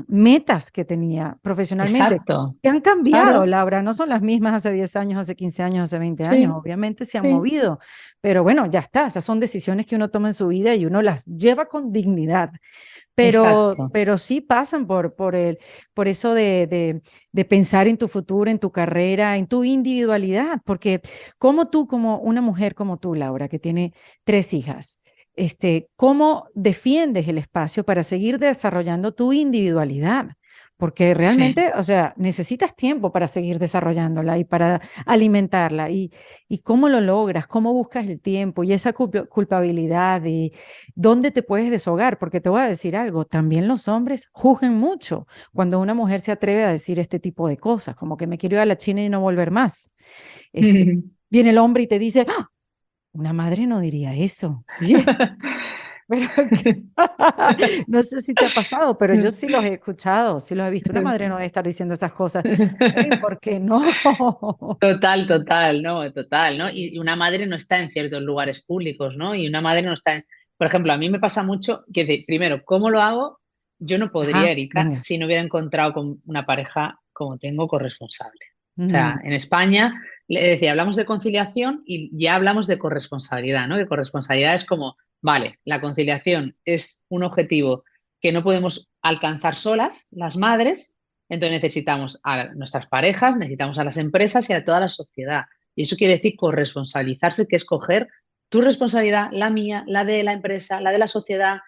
metas que tenía profesionalmente, exacto. que han cambiado, Claro. Laura, no son las mismas hace 10 años, hace 15 años, hace 20 años, Sí, obviamente se han sí, movido, pero bueno, ya está, esas son decisiones que uno toma en su vida y uno las lleva con dignidad. exacto. Pero sí pasan por eso de pensar en tu futuro, en tu carrera, en tu individualidad, porque como tú, como una mujer como tú, Laura, que tiene 3 hijas, ¿cómo defiendes el espacio para seguir desarrollando tu individualidad? Porque Sí. realmente, o sea, necesitas tiempo para seguir desarrollándola y para alimentarla. Y cómo lo logras, cómo buscas el tiempo y esa culpabilidad y dónde te puedes deshogar. Porque te voy a decir algo, también los hombres juzgan mucho cuando una mujer se atreve a decir este tipo de cosas, como que me quiero ir a la China y no volver más. Este, viene el hombre y te dice, ¡ah! Una madre no diría eso. Oye, pero no sé si te ha pasado, pero yo sí los he escuchado, sí los he visto. Una madre no debe estar diciendo esas cosas. Ay, ¿por qué no? Total, total, ¿no? Total, ¿no? Y una madre no está en ciertos lugares públicos, ¿no? Y una madre no está en... Por ejemplo, a mí me pasa mucho que, primero, ¿cómo lo hago? Yo no podría, Ajá, Erika, venga. si no hubiera encontrado con una pareja como tengo corresponsable. O sea, Ujú, en España, le decía, hablamos de conciliación y ya hablamos de corresponsabilidad, ¿no? Que corresponsabilidad es como, vale, la conciliación es un objetivo que no podemos alcanzar solas, las madres, entonces necesitamos a nuestras parejas, necesitamos a las empresas y a toda la sociedad. Y eso quiere decir corresponsabilizarse, que es coger tu responsabilidad, la mía, la de la empresa, la de la sociedad.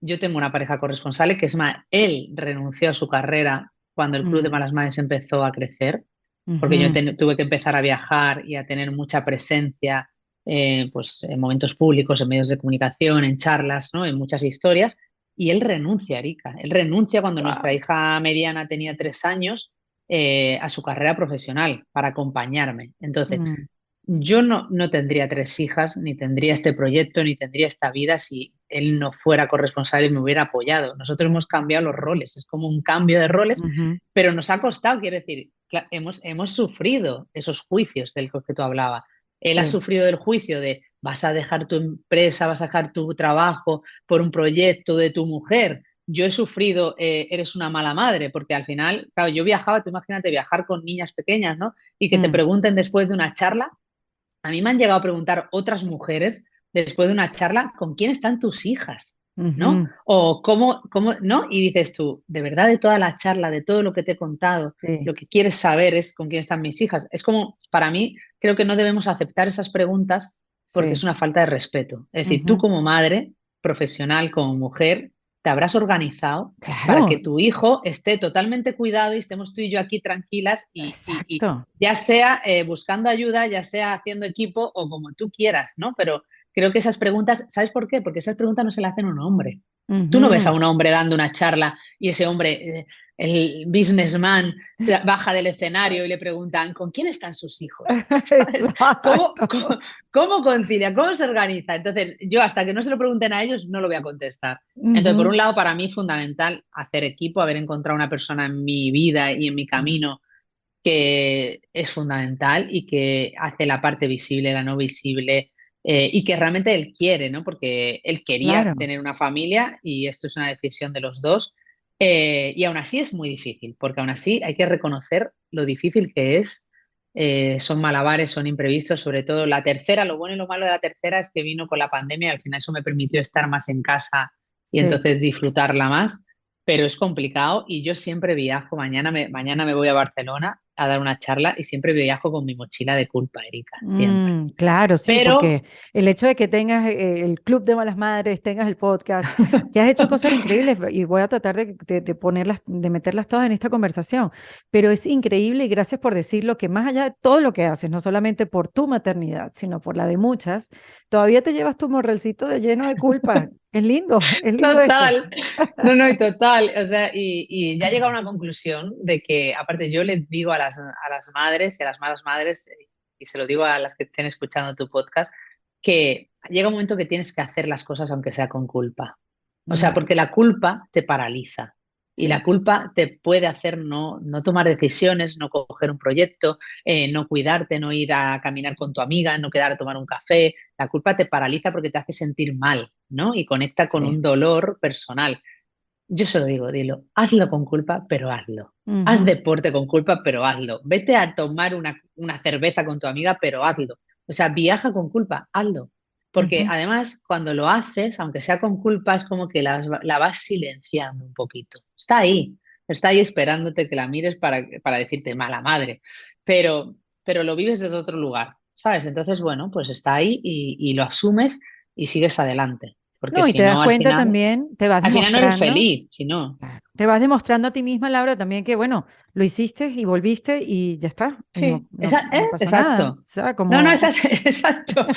Yo tengo una pareja corresponsable que es más, él renunció a su carrera cuando el Club de mm, Malas Madres empezó a crecer, porque yo ujú. tuve que empezar a viajar y a tener mucha presencia, pues en momentos públicos, en medios de comunicación, en charlas, ¿no? En muchas historias. Y él renuncia, Erika. Él renuncia cuando nuestra Wow. hija mediana tenía 3 años, a su carrera profesional para acompañarme. Entonces, Mm, yo no tendría 3 hijas, ni tendría este proyecto, ni tendría esta vida si él no fuera corresponsable y me hubiera apoyado. Nosotros hemos cambiado los roles, es como un cambio de roles, ujú, pero nos ha costado, quiero decir, hemos sufrido esos juicios del que tú hablabas. Él ha sí. sufrido del juicio de vas a dejar tu empresa, vas a dejar tu trabajo por un proyecto de tu mujer. Yo he sufrido, eres una mala madre, porque al final, claro, yo viajaba, tú imagínate viajar con niñas pequeñas, ¿no? Y que te Mm, pregunten después de una charla. A mí me han llegado a preguntar otras mujeres después de una charla, ¿con quién están tus hijas? ¿No? ujú, O cómo, ¿no? Y dices tú, de verdad, de toda la charla, de todo lo que te he contado, sí, lo que quieres saber es con quién están mis hijas. Es como, para mí, creo que no debemos aceptar esas preguntas porque es sí. una falta de respeto. Es decir, tú Ujú. como madre, profesional, como mujer, te habrás organizado para Claro, que tu hijo esté totalmente cuidado y estemos tú y yo aquí tranquilas y exacto. ya sea buscando ayuda, ya sea haciendo equipo o como tú quieras, ¿no? Pero creo que esas preguntas, ¿sabes por qué? Porque esas preguntas no se las hacen a un hombre. Tú no ves a Ujú. un hombre dando una charla y ese hombre, el businessman, se baja del escenario y le preguntan, ¿con quién están sus hijos? ¿Sabes? ¿Cómo, Exacto. cómo, cómo concilia? ¿Cómo se organiza? Entonces, yo hasta que no se lo pregunten a ellos, no lo voy a contestar. Entonces, por Ujú, un lado, para mí es fundamental hacer equipo, haber encontrado una persona en mi vida y en mi ujú. camino que es fundamental y que hace la parte visible, la no visible, y que realmente él quiere, ¿no? Porque él quería Claro. tener una familia y esto es una decisión de los dos. Y aún así es muy difícil, porque aún así hay que reconocer lo difícil que es. Son malabares, son imprevistos, sobre todo la tercera. Lo bueno y lo malo de la tercera es que vino con la pandemia y al final eso me permitió estar más en casa y Sí. entonces disfrutarla más, pero es complicado y yo siempre viajo. Mañana me voy a Barcelona a dar una charla y siempre viajo con mi mochila de culpa, Erika, siempre. Claro, sí, Pero porque el hecho de que tengas el Club de Malas Madres, tengas el podcast, que has hecho cosas increíbles y voy a tratar de ponerlas, de meterlas todas en esta conversación, pero es increíble y gracias por decirlo que más allá de todo lo que haces, no solamente por tu maternidad, sino por la de muchas, todavía te llevas tu morralcito de lleno de culpa. Es lindo esto. total, no, no, y total, o sea, y ya he llegado a una conclusión de que, aparte, yo les digo a las madres y a las malas madres, y se lo digo a las que estén escuchando tu podcast, que llega un momento que tienes que hacer las cosas aunque sea con culpa. O sea, Mm, porque la culpa te paraliza y la sí. culpa te puede hacer no tomar decisiones, no coger un proyecto, no cuidarte, no ir a caminar con tu amiga, no quedar a tomar un café. La culpa te paraliza porque te hace sentir mal, ¿no? Y conecta con Sí. un dolor personal. Yo se lo digo, dilo, hazlo con culpa, pero hazlo. Haz Ujú, deporte con culpa, pero hazlo. Vete a tomar una cerveza con tu amiga, pero hazlo. O sea, viaja con culpa, hazlo. Porque ujú. además, cuando lo haces, aunque sea con culpa, es como que la vas silenciando un poquito. Está ahí esperándote que la mires para decirte mala madre. Pero, pero lo vives desde otro lugar, ¿sabes? Entonces, bueno, pues está ahí y lo asumes y sigues adelante. Porque No, y si te das no, al cuenta final también, te vas al final no eres demostrando. feliz, si no. Claro. Te vas demostrando a ti misma, Laura, también que, bueno, lo hiciste y volviste y ya está. Y no, Sí, no pasó nada. O exacto. sea, No, no, como, exacto.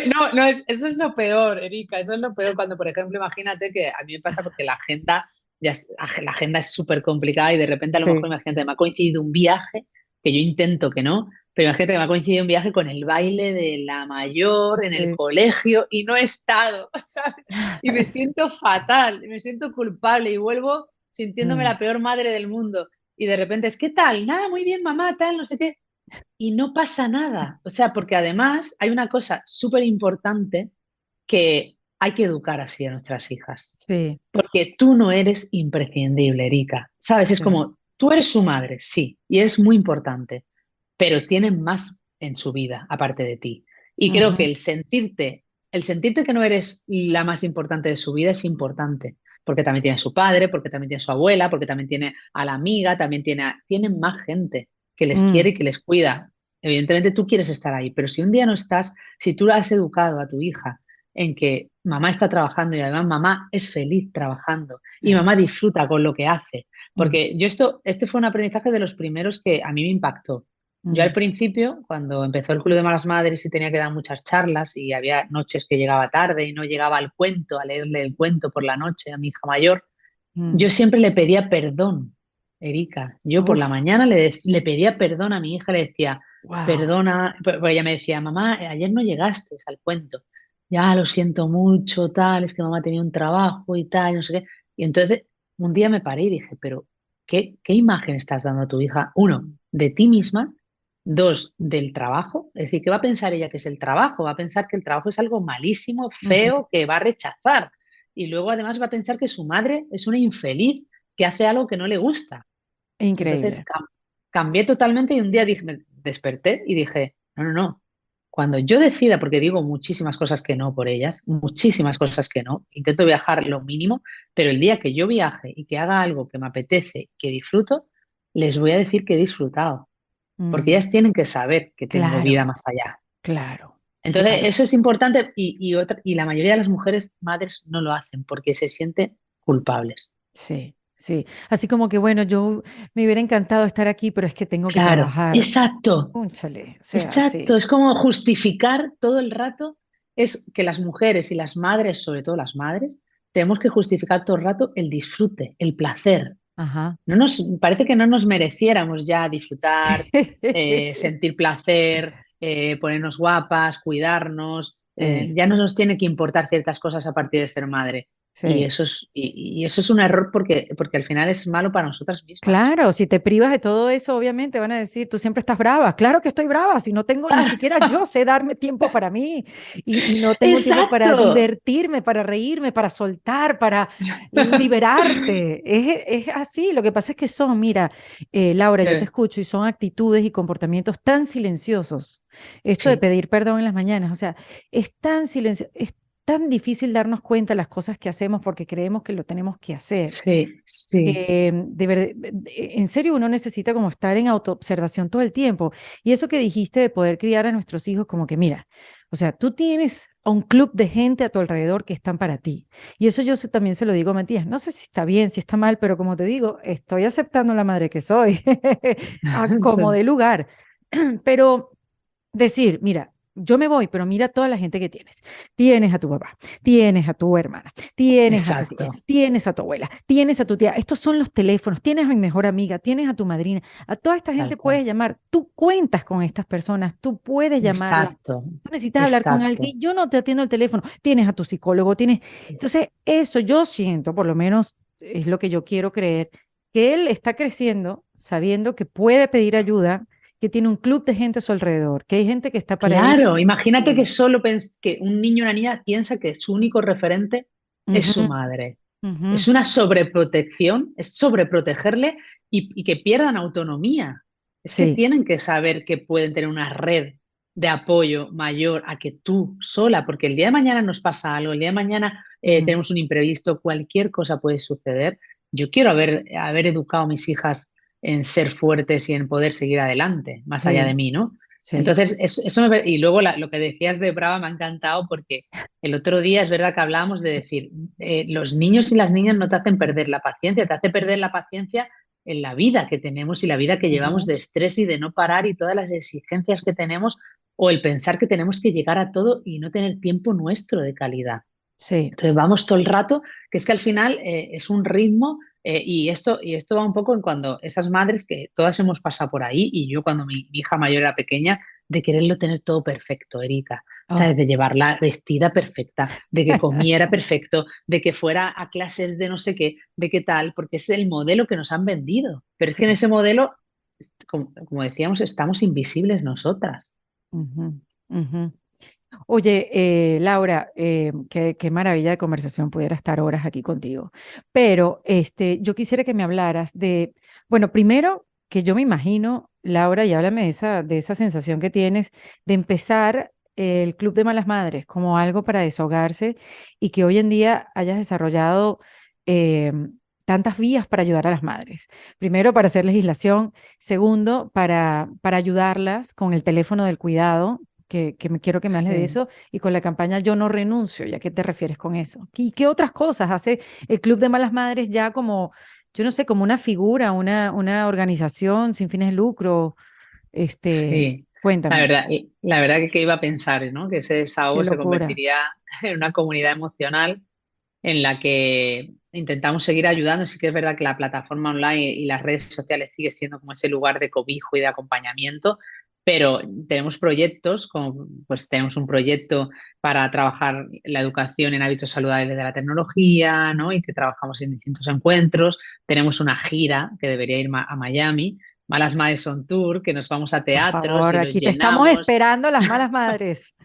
No, no, eso es lo peor, Erika. Eso es lo peor cuando, por ejemplo, imagínate que a mí me pasa porque la agenda, la agenda es súper complicada y de repente a lo mejor, sí, imagínate, me ha coincidido un viaje, que yo intento que no, pero imagínate que me ha coincidido un viaje con el baile de la mayor en el sí. colegio y no he estado, ¿sabes? Y me siento fatal, me siento culpable y vuelvo sintiéndome Mm, la peor madre del mundo. Y de repente es, ¿qué tal? Nada, muy bien, mamá, tal, no sé qué. Y no pasa nada. O sea, porque además hay una cosa súper importante que hay que educar así a nuestras hijas. sí, Porque tú no eres imprescindible, Erika. ¿Sabes? Es sí. como, tú eres su madre, sí, y es muy importante, pero tienen más en su vida aparte de ti. Y creo que Ujú, el sentirte que no eres la más importante de su vida es importante, porque también tiene a su padre, porque también tiene a su abuela, porque también tiene a la amiga, también tienen más gente que les quiere mm, y que les cuida. Evidentemente tú quieres estar ahí, pero si un día no estás, si tú has educado a tu hija en que mamá está trabajando y además mamá es feliz trabajando y mamá es- disfruta con lo que hace, mm, porque este fue un aprendizaje de los primeros que a mí me impactó. Yo al mm, principio, cuando empezó el Club de Malas Madres y tenía que dar muchas charlas y había noches que llegaba tarde y no llegaba al cuento, a leerle el cuento por la noche a mi hija mayor, mm. yo siempre le pedía perdón, Erika. Yo por la Uf, mañana le pedía perdón a mi hija, le decía, wow. perdona, porque ella me decía, mamá, ayer no llegaste al cuento. Ya lo siento mucho, tal, es que mamá tenía un trabajo y tal, no sé qué. Y entonces un día me paré y dije, pero ¿qué imagen estás dando a tu hija? Uno, de ti misma. Dos, del trabajo. Es decir, ¿qué va a pensar ella que es el trabajo? Va a pensar que el trabajo es algo malísimo, Ujú. feo, que va a rechazar. Y luego además va a pensar que su madre es una infeliz que hace algo que no le gusta. Entonces Increíble. cambié totalmente y un día dije, me desperté y dije, no, no, no. Cuando yo decida, porque digo muchísimas cosas que no por ellas, muchísimas cosas que no, intento viajar lo mínimo, pero el día que yo viaje y que haga algo que me apetece, que disfruto, les voy a decir que he disfrutado, porque Mm, ellas tienen que saber que tengo vida claro, más allá. claro, Entonces, claro. eso es importante y la mayoría de las mujeres madres no lo hacen porque se sienten culpables. Sí, sí. Así como que, bueno, yo me hubiera encantado estar aquí, pero es que tengo que Claro, trabajar. exacto, Cónchale, o sea, exacto. sí. Es como justificar todo el rato, es que las mujeres y las madres, sobre todo las madres, tenemos que justificar todo el rato el disfrute, el placer. Ajá. Parece que no nos mereciéramos ya disfrutar, Sí. sentir placer, ponernos guapas, cuidarnos. Sí, Ya no nos tiene que importar ciertas cosas a partir de ser madre. Y sí. eso es un error porque al final es malo para nosotras mismas. Claro, si te privas de todo eso, obviamente van a decir, tú siempre estás brava. Claro que estoy brava, si no tengo ni siquiera yo sé darme tiempo para mí y no tengo tiempo para Exacto. divertirme, para reírme, para soltar, para liberarte. Es así, lo que pasa es que son, mira, Laura, yo te Sí, escucho y son actitudes y comportamientos tan silenciosos. Esto de sí, pedir perdón en las mañanas, o sea, es tan silencioso, es tan difícil darnos cuenta de las cosas que hacemos porque creemos que lo tenemos que hacer sí, sí. que en serio uno necesita como estar en autoobservación todo el tiempo. Y eso que dijiste de poder criar a nuestros hijos, como que mira, o sea, tú tienes a un club de gente a tu alrededor que están para ti. Y eso también se lo digo a Matías. No sé si está bien, si está mal, pero como te digo, estoy aceptando la madre que soy, a como de lugar. Pero decir, mira, yo me voy, pero mira toda la gente que tienes. Tienes a tu papá, tienes a tu hermana, tienes a Cecilia, Exacto, tienes a tu abuela, tienes a tu tía. Estos son los teléfonos, tienes a mi mejor amiga, tienes a tu madrina. A toda esta tal gente cual. puedes llamar. Tú cuentas con estas personas, tú puedes llamarlas. Exacto, Tú necesitas hablar con exacto. alguien. Yo no te atiendo el teléfono. Tienes a tu psicólogo, tienes. Entonces, eso yo siento, por lo menos es lo que yo quiero creer, que él está creciendo sabiendo que puede pedir ayuda, que tiene un club de gente a su alrededor, que hay gente que está para él. Claro, imagínate que Sí. solo que un niño o una niña piensa que su único referente es su Ujú, madre. ujú, Es una sobreprotección, es sobreprotegerle y que pierdan autonomía. Es que sí. tienen que saber que pueden tener una red de apoyo mayor a que tú sola, porque el día de mañana nos pasa algo, el día de mañana Mm, tenemos un imprevisto, cualquier cosa puede suceder. Yo quiero haber educado a mis hijas en ser fuertes y en poder seguir adelante, más allá de sí, mí, ¿no? sí. Entonces, y luego lo que decías de Brava me ha encantado porque el otro día es verdad que hablábamos de decir, los niños y las niñas no te hacen perder la paciencia, te hace perder la paciencia en la vida que tenemos y la vida que llevamos Ujú, de estrés y de no parar y todas las exigencias que tenemos o el pensar que tenemos que llegar a todo y no tener tiempo nuestro de calidad. sí. Entonces vamos todo el rato, que es que al final es un ritmo y esto va un poco en cuando esas madres que todas hemos pasado por ahí y yo cuando mi hija mayor era pequeña, de quererlo tener todo perfecto, Erika, Oh. ¿sabes? De llevarla vestida perfecta, de que comiera perfecto, de que fuera a clases de no sé qué, de qué tal, porque es el modelo que nos han vendido. Pero es que en Sí. ese modelo, como decíamos, estamos invisibles nosotras. Ujú, ujú. Oye, Laura, qué maravilla de conversación, pudiera estar horas aquí contigo. Pero yo quisiera que me hablaras de, bueno, primero que yo me imagino, Laura, y háblame de esa sensación que tienes de empezar el Club de Malas Madres como algo para desahogarse y que hoy en día hayas desarrollado eh, tantas vías para ayudar a las madres. Primero, para hacer legislación. Segundo, para ayudarlas con el teléfono del cuidado quiero que me hables de Sí. eso, y con la campaña Yo no renuncio. ¿Y a qué te refieres con eso? ¿Y qué otras cosas hace el Club de Malas Madres ya como, yo no sé, como una figura, una organización sin fines de lucro? Sí, Cuéntame. la verdad que iba a pensar, ¿no? Que ese Qué desahogo se locura. convertiría en una comunidad emocional en la que intentamos seguir ayudando. Sí que es verdad que la plataforma online y las redes sociales sigue siendo como ese lugar de cobijo y de acompañamiento, pero tenemos proyectos, como pues tenemos un proyecto para trabajar la educación en hábitos saludables de la tecnología, ¿no? Y que trabajamos en distintos encuentros. Tenemos una gira que debería ir a Miami, Malas Madres on Tour, que nos vamos a Por teatros favor, y los aquí te estamos llenamos esperando las malas madres.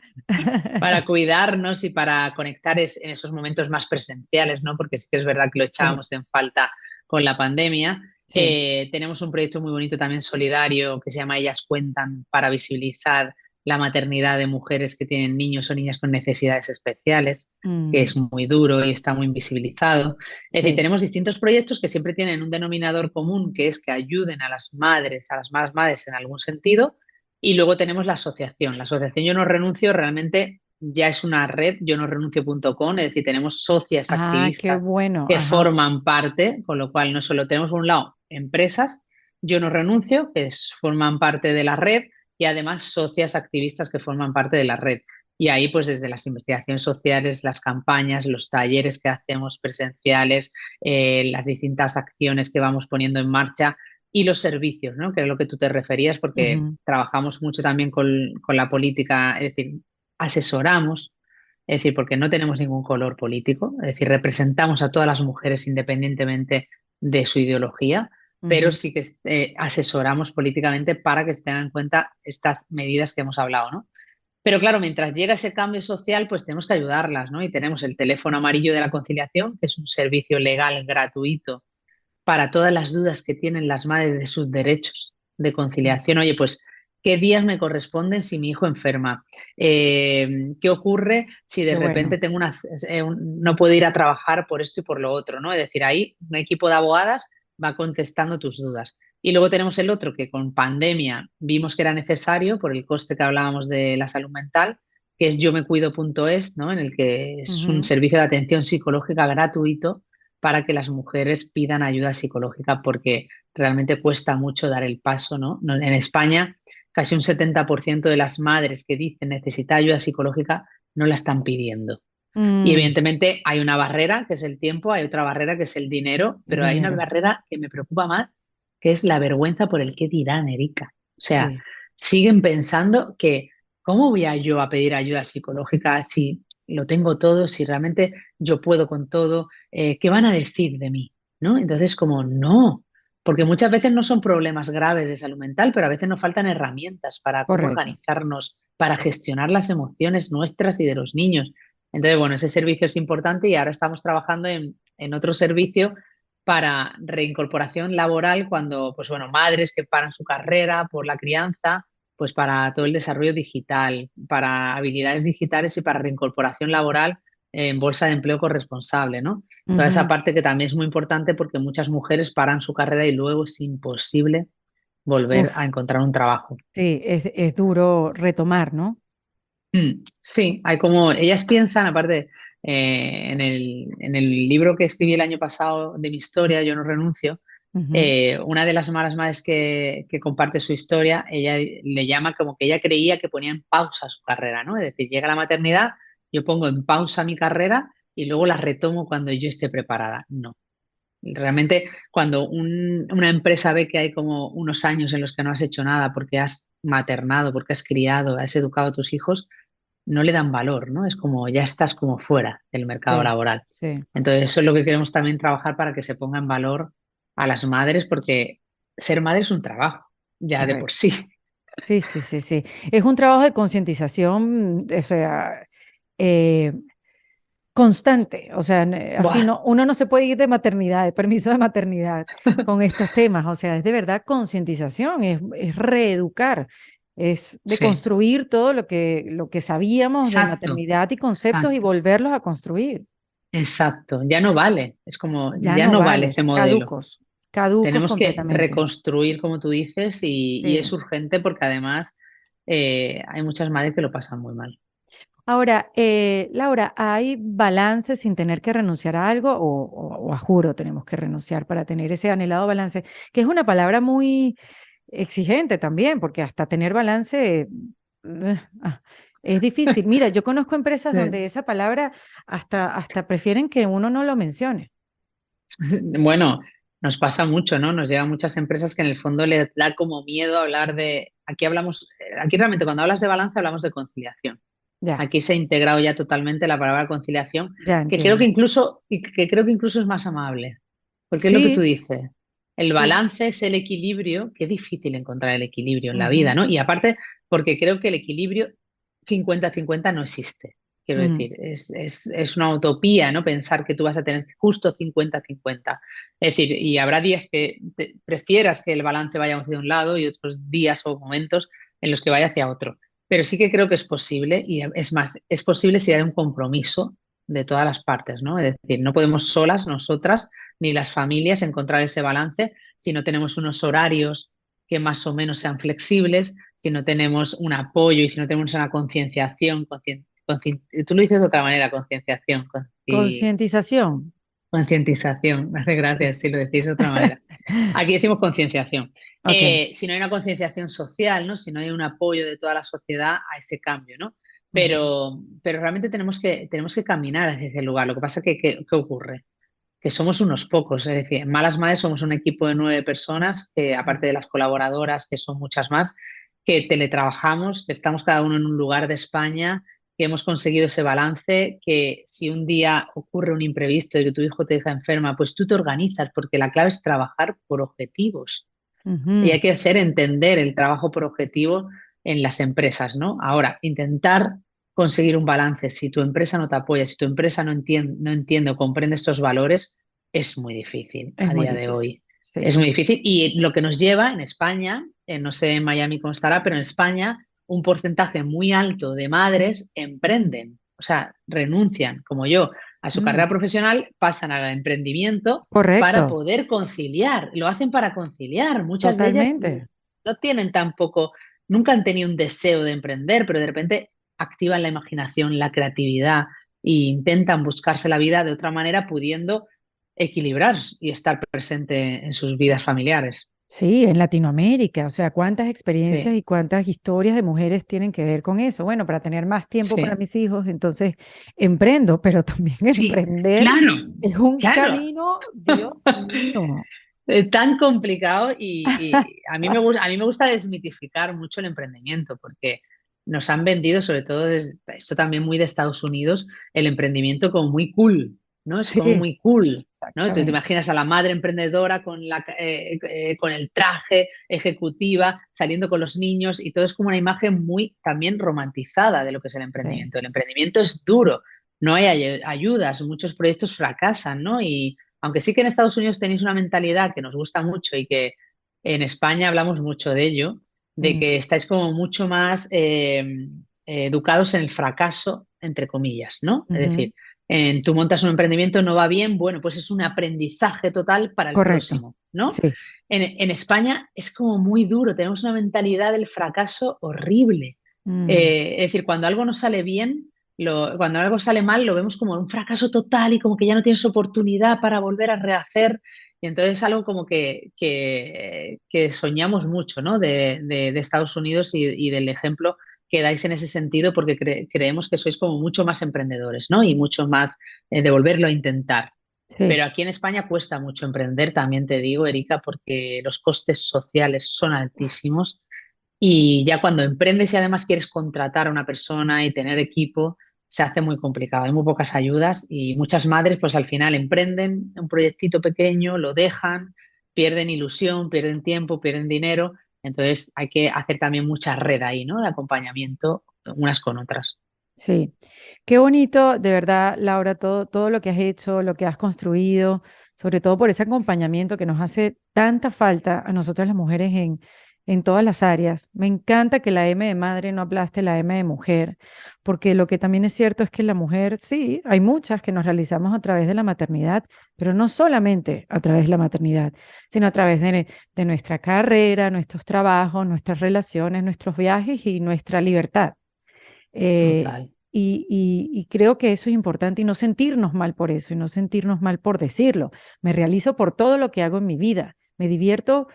para cuidarnos y para conectar en esos momentos más presenciales, ¿no? Porque sí que es verdad que lo Sí, echábamos en falta con la pandemia. sí. Tenemos un proyecto muy bonito también solidario que se llama Ellas Cuentan para visibilizar la maternidad de mujeres que tienen niños o niñas con necesidades especiales, que Mm, es muy duro y está muy invisibilizado. Es decir, sí. tenemos distintos proyectos que siempre tienen un denominador común, que es que ayuden a las madres, a las malas madres en algún sentido, y luego tenemos la asociación. La asociación Yo No Renuncio realmente ya es una red, yo no renuncio.com, es decir, tenemos socias Ah, qué activistas bueno. que Ajá. forman parte, con lo cual no solo tenemos por un lado empresas, yo no renuncio, forman parte de la red, y además socias activistas que forman parte de la red. Y ahí, pues desde las investigaciones sociales, las campañas, los talleres que hacemos presenciales, las distintas acciones que vamos poniendo en marcha y los servicios, ¿no? Que es lo que tú te referías, porque Ujú. trabajamos mucho también con la política, es decir, asesoramos, es decir, porque no tenemos ningún color político, es decir, representamos a todas las mujeres independientemente de su ideología, pero Ujú. sí que asesoramos políticamente para que se tengan en cuenta estas medidas que hemos hablado, ¿no? Pero claro, mientras llega ese cambio social, pues tenemos que ayudarlas, ¿no? Y tenemos el teléfono amarillo de la conciliación, que es un servicio legal gratuito para todas las dudas que tienen las madres de sus derechos de conciliación. Oye, pues, ¿qué días me corresponden si mi hijo enferma? ¿Qué ocurre si de Qué bueno. repente no puedo ir a trabajar por esto y por lo otro? ¿No? Es decir, ahí un equipo de abogadas va contestando tus dudas. Y luego tenemos el otro que con pandemia vimos que era necesario por el coste que hablábamos de la salud mental, que es yomecuido.es, ¿no? En el que es un Ujú. servicio de atención psicológica gratuito para que las mujeres pidan ayuda psicológica, porque realmente cuesta mucho dar el paso, ¿no? En España, casi un 70% de las madres que dicen necesitar ayuda psicológica no la están pidiendo. Y Mm, evidentemente hay una barrera que es el tiempo, hay otra barrera que es el dinero, el pero hay una dinero. barrera que me preocupa más, que es la vergüenza por el qué dirán, Erika. O sea, Sí, siguen pensando que, ¿cómo voy yo a pedir ayuda psicológica si lo tengo todo, si realmente yo puedo con todo? ¿Qué van a decir de mí? ¿No? Entonces, como no, porque muchas veces no son problemas graves de salud mental, pero a veces nos faltan herramientas para cómo correcto. organizarnos, para gestionar las emociones nuestras y de los niños. Entonces, bueno, ese servicio es importante y ahora estamos trabajando en otro servicio para reincorporación laboral cuando, pues bueno, madres que paran su carrera por la crianza, pues para todo el desarrollo digital, para habilidades digitales y para reincorporación laboral en bolsa de empleo corresponsable, ¿no? Toda esa Ujú. parte que también es muy importante porque muchas mujeres paran su carrera y luego es imposible volver a Uf, encontrar un trabajo. sí, es duro retomar, ¿no? Sí, hay como, ellas piensan, aparte, en el libro que escribí el año pasado de mi historia, Yo no renuncio, Ujú. una de las malas madres que comparte su historia, ella le llama como que ella creía que ponía en pausa su carrera, ¿no? Es decir, llega la maternidad, yo pongo en pausa mi carrera y luego la retomo cuando yo esté preparada. No. Realmente, cuando una empresa ve que hay como unos años en los que no has hecho nada porque has maternado, porque has criado, has educado a tus hijos, no le dan valor, ¿no? Es como ya estás como fuera del mercado Sí, laboral. sí. Entonces, eso es lo que queremos también trabajar para que se ponga en valor a las madres, porque ser madre es un trabajo, ya de por Correcto. sí. Sí, sí, sí, sí. Es un trabajo de concientización, o sea, eh, constante. O sea, así Buah, no, uno no se puede ir de maternidad, de permiso de maternidad con estos temas. O sea, es de verdad concientización, es reeducar, es de sí, construir todo lo que sabíamos de exacto, maternidad y conceptos y exacto, volverlos a construir. exacto. Ya no vale, es como, Ya ya no no vale ese vales, modelo. caducos, caducos Tenemos que completamente. reconstruir, como tú dices, y es Sí. urgente porque además hay muchas madres que lo pasan muy mal. Ahora, Laura, ¿hay balance sin tener que renunciar a algo o a juro tenemos que renunciar para tener ese anhelado balance? Que es una palabra muy exigente también, porque hasta tener balance ah, es difícil. Mira, yo conozco empresas Sí. donde esa palabra hasta prefieren que uno no lo mencione. Bueno, nos pasa mucho, ¿no? Nos llegan muchas empresas que en el fondo les da como miedo hablar de, aquí hablamos, aquí realmente cuando hablas de balance hablamos de conciliación. Ya, Aquí se ha integrado ya totalmente la palabra conciliación, ya entiendo. que creo que incluso es más amable, porque es lo que tú Sí, dices. El sí. balance es el equilibrio, qué difícil encontrar el equilibrio en la vida, Ujú, ¿no? Y aparte, porque creo que el equilibrio 50-50 no existe. Quiero mm, decir, es una utopía, ¿no? Pensar que tú vas a tener justo 50-50. Es decir, y habrá días que prefieras que el balance vaya hacia un lado y otros días o momentos en los que vaya hacia otro. Pero sí que creo que es posible y es más, es posible si hay un compromiso de todas las partes, ¿no? Es decir, no podemos solas, nosotras, ni las familias, encontrar ese balance si no tenemos unos horarios que más o menos sean flexibles, si no tenemos un apoyo y si no tenemos una concienciación, tú lo dices de otra manera, concienciación, concientización. concientización, me hace Sí. gracia si lo decís de otra manera. Aquí decimos concienciación. Ok. Si no hay una concienciación social, ¿no? Si no hay un apoyo de toda la sociedad a ese cambio, ¿no? Ujú, Pero realmente tenemos que caminar hacia ese lugar. Lo que pasa es que, ¿qué ocurre? Que somos unos pocos, es decir, en Malas Madres somos un equipo de 9 personas, que aparte de las colaboradoras, que son muchas más, que teletrabajamos, que estamos cada uno en un lugar de España, que hemos conseguido ese balance, que si un día ocurre un imprevisto y que tu hijo te deja enferma, pues tú te organizas, porque la clave es trabajar por objetivos. Y ujú. hay que hacer entender el trabajo por objetivo en las empresas, ¿no? Ahora, intentar conseguir un balance. Si tu empresa no te apoya, si tu empresa no entiende o comprende estos valores, es muy difícil Es a muy día de difícil. hoy. Sí. Es muy difícil. Y lo que nos lleva en España, no sé en Miami cómo estará, pero en España un porcentaje muy alto de madres emprenden, o sea, renuncian, como yo, a su Mm, carrera profesional, pasan al emprendimiento para correcto. poder conciliar. Lo hacen para conciliar. Muchas de ellas Totalmente. no tienen tampoco, nunca han tenido un deseo de emprender, pero de repente activan la imaginación, la creatividad e intentan buscarse la vida de otra manera, pudiendo equilibrar y estar presente en sus vidas familiares. Sí, en Latinoamérica, o sea, cuántas experiencias Sí, y cuántas historias de mujeres tienen que ver con eso. Bueno, para tener más tiempo para sí, mis hijos, entonces emprendo, pero también sí, emprender claro, es un claro. camino, Dios mío. Tan complicado y a mí me gusta desmitificar mucho el emprendimiento porque nos han vendido, sobre todo esto también muy de Estados Unidos, el emprendimiento como muy cool, ¿no? Es como Sí, muy cool, ¿no? Tú te exactamente. imaginas a la madre emprendedora con el traje ejecutiva, saliendo con los niños y todo es como una imagen muy también romantizada de lo que es el Sí. emprendimiento. El emprendimiento es duro, no hay ayudas, muchos proyectos fracasan, ¿no? Y aunque sí que en Estados Unidos tenéis una mentalidad que nos gusta mucho y que en España hablamos mucho de ello, de Mm, que estáis como mucho más educados en el fracaso, entre comillas, ¿no? Es ujú, decir, tú montas un emprendimiento, no va bien, bueno, pues es un aprendizaje total para el correcto. próximo, ¿no? Sí. En España es como muy duro, tenemos una mentalidad del fracaso horrible. Mm, Es decir, cuando algo no sale bien, cuando algo sale mal, lo vemos como un fracaso total y como que ya no tienes oportunidad para volver a rehacer. Y entonces es algo como que soñamos mucho, ¿no? De Estados Unidos y del ejemplo que dais en ese sentido, porque creemos que sois como mucho más emprendedores, ¿no? Y mucho más de volverlo a intentar. sí. Pero aquí en España cuesta mucho emprender, también te digo, Erika, porque los costes sociales son altísimos y ya cuando emprendes y además quieres contratar a una persona y tener equipo, se hace muy complicado. Hay muy pocas ayudas y muchas madres pues al final emprenden un proyectito pequeño, lo dejan, pierden ilusión, pierden tiempo, pierden dinero Entonces hay que hacer también mucha red ahí, ¿no? De acompañamiento unas con otras. Sí, qué bonito, de verdad, Laura, todo lo que has hecho, lo que has construido, sobre todo por ese acompañamiento que nos hace tanta falta a nosotras las mujeres en todas las áreas. Me encanta que la M de madre no aplaste la M de mujer, porque lo que también es cierto es que la mujer, sí, hay muchas que nos realizamos a través de la maternidad, pero no solamente a través de la maternidad, sino a través de nuestra carrera, nuestros trabajos, nuestras relaciones, nuestros viajes y nuestra libertad. Eh, Total. y creo que eso es importante y no sentirnos mal por eso y no sentirnos mal por decirlo. Me realizo por todo lo que hago en mi vida. Me divierto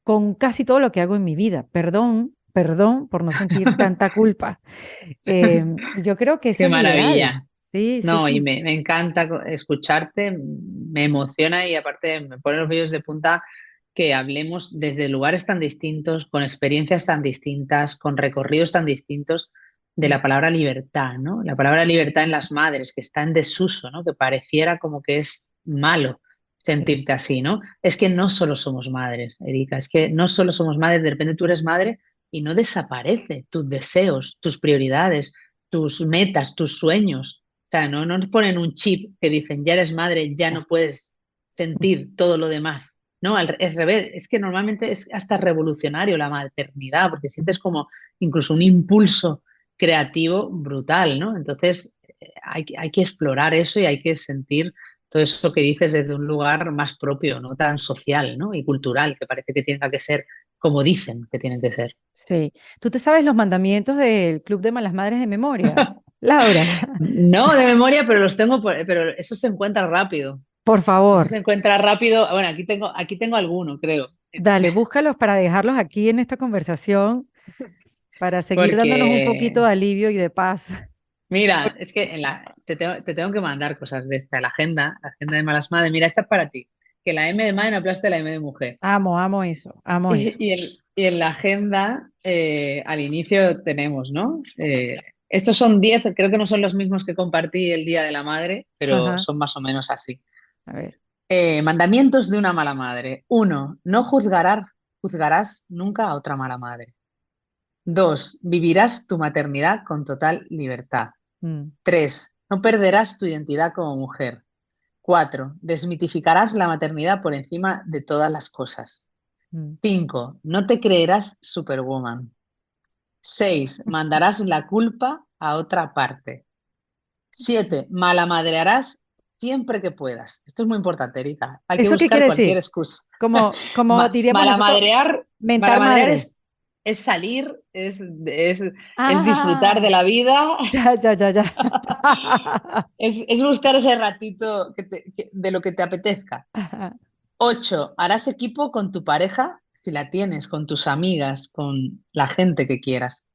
con casi todo lo que hago en mi vida. Perdón, perdón por no sentir tanta culpa. Yo creo que eso Qué es lo ideal. maravilla. Sí, sí, No, y sí. me encanta escucharte, me emociona y aparte me pone los vellos de punta que hablemos desde lugares tan distintos, con experiencias tan distintas, con recorridos tan distintos de Mm, la palabra libertad, ¿no? La palabra libertad en las madres, que está en desuso, ¿no? Que pareciera como que es malo sí. sentirte así, ¿no? Es que no solo somos madres, Erika, es que no solo somos madres, de repente tú eres madre y no desaparece tus deseos, tus prioridades, tus metas, tus sueños. O sea, no nos ponen un chip que dicen, ya eres madre, ya no puedes sentir todo lo demás. No, es revés. Es que normalmente es hasta revolucionario la maternidad, porque sientes como incluso un impulso creativo brutal, ¿no? Entonces, hay que explorar eso y hay que sentir todo eso que dices desde un lugar más propio, no tan social, ¿no? Y cultural, que parece que tenga que ser como dicen que tienen que ser. Sí. ¿Tú te sabes los mandamientos del Club de Malas Madres de memoria? Laura, No de memoria, pero los tengo, pero eso se encuentra rápido. por Eso favor, se encuentra rápido. Bueno, aquí tengo alguno, creo. dale, búscalos para dejarlos aquí en esta conversación para seguir dándonos un Porque, poquito de alivio y de paz. mira, es que te tengo que mandar cosas de esta, la agenda de malas madres. Mira, esta es para ti. Que la M de madre no aplaste la M de mujer. Amo, amo eso, amo eso. Y en la agenda, al inicio tenemos, ¿no? Estos son 10, creo que no son los mismos que compartí el Día de la Madre, pero Ajá, son más o menos así. a ver. Mandamientos de una mala madre. Uno, no juzgarás nunca a otra mala madre. Dos, vivirás tu maternidad con total libertad. Mm, Tres, no perderás tu identidad como mujer. Cuatro, desmitificarás la maternidad por encima de todas las cosas. mm. Cinco, no te creerás superwoman. Seis, mandarás la culpa a otra parte. Siete, malamadrearás siempre que puedas. Esto es muy importante, Erika. Hay que ¿Eso qué buscar quiere cualquier decir? excusa. Como diríamos nosotros, Malamadrear, mentar malamadrear madre. es salir, es disfrutar de Ah, la vida, ya, ya, ya, ya. es buscar ese ratito de lo que te apetezca. Ocho, harás equipo con tu pareja, si la tienes, con tus amigas, con la gente que quieras.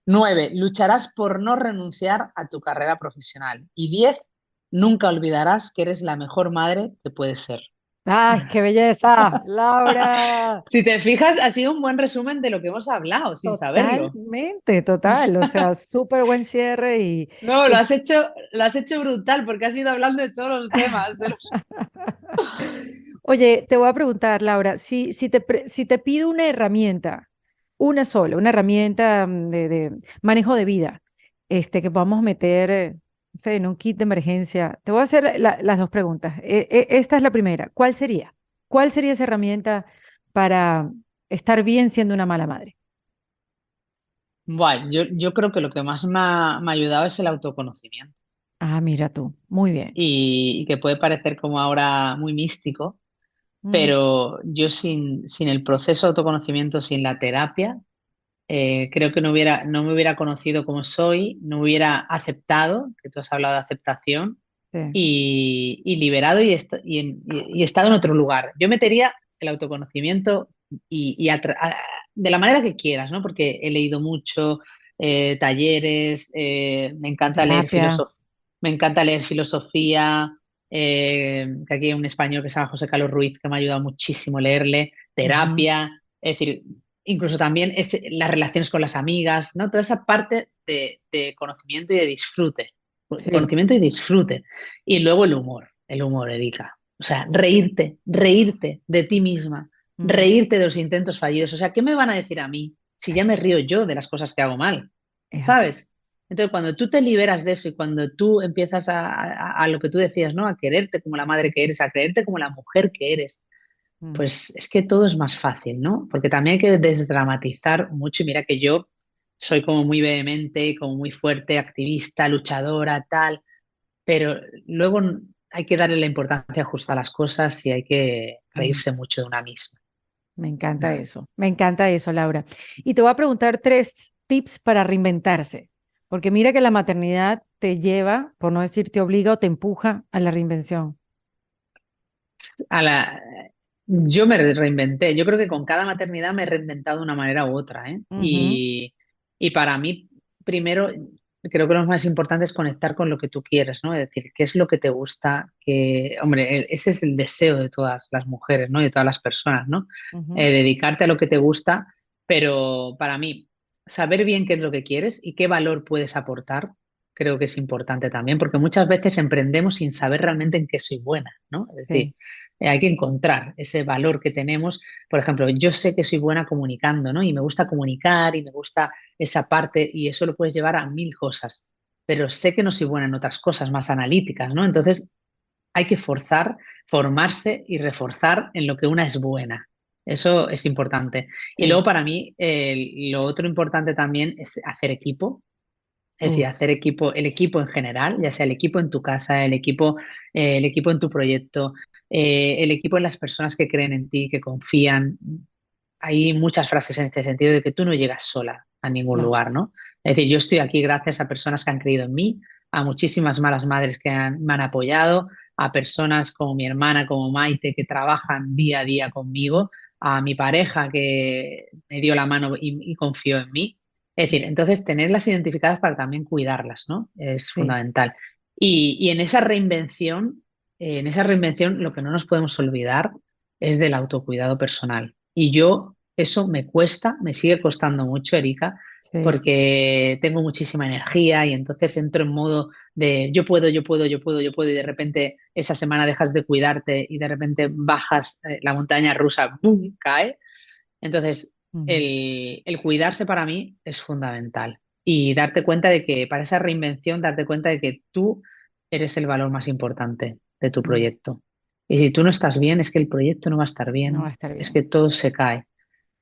Nueve, lucharás por no renunciar a tu carrera profesional. Y diez, nunca olvidarás que eres la mejor madre que puedes ser. ¡Ay, qué belleza! Laura, Si te fijas, ha sido un buen resumen de lo que hemos hablado, sin saberlo. totalmente, total. O sea, súper buen cierre No, y lo has hecho brutal porque has ido hablando de todos los temas. Oye, te voy a preguntar, Laura, si te pido una herramienta, una sola, una herramienta de manejo de vida, que podamos meter, no sé, en un kit de emergencia, te voy a hacer las dos preguntas. Esta es la primera. ¿Cuál sería? ¿Cuál sería esa herramienta para estar bien siendo una mala madre? Bueno, yo creo que lo que más me ha ayudado es el autoconocimiento Ah, mira tú, muy bien. y que puede parecer como ahora muy místico, Mm, pero yo sin el proceso de autoconocimiento, sin la terapia, creo que no me hubiera conocido como soy, no hubiera aceptado, que tú has hablado de aceptación, sí, y liberado y estado en otro lugar. Yo metería el autoconocimiento de la manera que quieras, ¿no? Porque he leído mucho, talleres, terapia. me encanta leer filosofía, que aquí hay un español que se llama José Carlos Ruiz, que me ha ayudado muchísimo leerle, Ujú, terapia, es decir, incluso también las relaciones con las amigas, ¿no? Toda esa parte de conocimiento y de disfrute, sí. conocimiento y disfrute. Y luego el humor, Erika. O sea, reírte de ti misma, reírte de los intentos fallidos. O sea, ¿qué me van a decir a mí si ya me río yo de las cosas que hago mal? Es así. ¿Sabes? Entonces, cuando tú te liberas de eso y cuando tú empiezas a lo que tú decías, ¿no? A quererte como la madre que eres, a creerte como la mujer que eres, Mm. pues es que todo es más fácil, ¿no? Porque también hay que desdramatizar mucho. Y mira que yo soy como muy vehemente, como muy fuerte, activista, luchadora, tal, pero luego hay que darle la importancia justa a las cosas y hay que Mm. reírse mucho de una misma. Me encanta eso, Laura. Y te voy a preguntar 3 tips para reinventarse, porque mira que la maternidad te lleva, por no decir te obliga o te empuja a la reinvención. A la, yo me reinventé. Yo creo que con cada maternidad me he reinventado de una manera u otra, ¿eh? Ujú, Y para mí, primero, creo que lo más importante es conectar con lo que tú quieres, ¿no? Es decir, qué es lo que te gusta, que, hombre, ese es el deseo de todas las mujeres, ¿no? Y de todas las personas, ¿no? ujú, Dedicarte a lo que te gusta, pero para mí, saber bien qué es lo que quieres y qué valor puedes aportar, creo que es importante también, porque muchas veces emprendemos sin saber realmente en qué soy buena, ¿no? Es decir, sí, hay que encontrar ese valor que tenemos. Por ejemplo, yo sé que soy buena comunicando, ¿no? Y me gusta comunicar y me gusta esa parte y eso lo puedes llevar a mil cosas, pero sé que no soy buena en otras cosas más analíticas, ¿no? Entonces hay que formarse y reforzar en lo que una es buena. Eso es importante. Y sí. luego para mí, lo otro importante también es hacer equipo. Es decir, Uf, hacer equipo, el equipo en general, ya sea el equipo en tu casa, el equipo en tu proyecto, el equipo en las personas que creen en ti, que confían. Hay muchas frases en este sentido de que tú no llegas sola a ningún no. lugar, ¿no? Es decir, yo estoy aquí gracias a personas que han creído en mí, a muchísimas malas madres que me han apoyado, a personas como mi hermana, como Maite, que trabajan día a día conmigo, a mi pareja que me dio la mano y confió en mí. Es decir, entonces tenerlas identificadas para también cuidarlas, ¿no? Es Sí. fundamental. Y en esa reinvención, lo que no nos podemos olvidar es del autocuidado personal. Y yo, eso me cuesta, me sigue costando mucho, Erika, Sí. porque tengo muchísima energía y entonces entro en modo de yo puedo, yo puedo, yo puedo, yo puedo, y de repente esa semana dejas de cuidarte y de repente bajas la montaña rusa, ¡boom!, cae. Entonces, Ujú, el cuidarse para mí es fundamental. Y darte cuenta de que para esa reinvención, darte cuenta de que tú eres el valor más importante de tu mm. proyecto. Y si tú no estás bien, es que el proyecto no va a estar No va a bien, estar es que bien. todo se cae.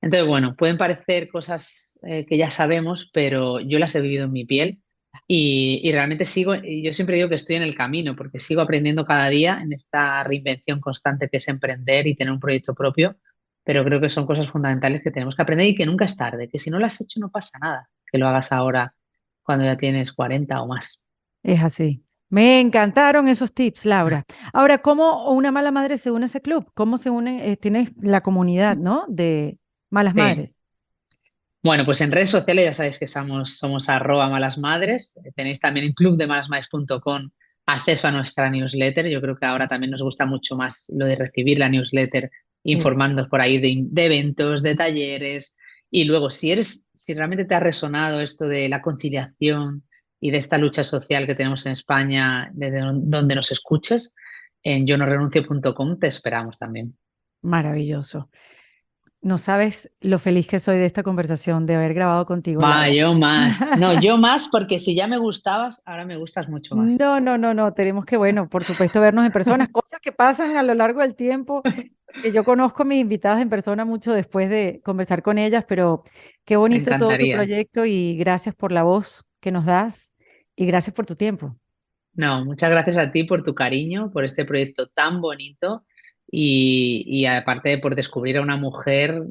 Entonces, bueno, pueden parecer cosas que ya sabemos, pero yo las he vivido en mi piel y realmente sigo, y yo siempre digo que estoy en el camino, porque sigo aprendiendo cada día en esta reinvención constante que es emprender y tener un proyecto propio, pero creo que son cosas fundamentales que tenemos que aprender y que nunca es tarde, que si no lo has hecho no pasa nada, que lo hagas ahora cuando ya tienes 40 o más. Es así. Me encantaron esos tips, Laura. Ahora, ¿cómo una mala madre se une a ese club? ¿Cómo se une? Tienes la comunidad, ¿no? De malas Sí. madres. Bueno, pues en redes sociales ya sabéis que somos @malasmadres. Tenéis también en clubdemalasmadres.com acceso a nuestra newsletter. Yo creo que ahora también nos gusta mucho más lo de recibir la newsletter, Sí. informando por ahí de eventos, de talleres. Y luego, si realmente te ha resonado esto de la conciliación y de esta lucha social que tenemos en España, desde donde nos escuches, en yonorenuncio.com te esperamos también. Maravilloso. No sabes lo feliz que soy de esta conversación, de haber grabado contigo, Va, Laura. yo más. No, yo más porque si ya me gustabas, ahora me gustas mucho más. No, no, no, no. Tenemos que, bueno, por supuesto, vernos en persona. Cosas que pasan a lo largo del tiempo, que yo conozco a mis invitadas en persona mucho después de conversar con ellas, pero qué Me bonito todo tu encantaría. proyecto y gracias por la voz que nos das y gracias por tu tiempo. No, muchas gracias a ti por tu cariño, por este proyecto tan bonito y aparte de por descubrir a una mujer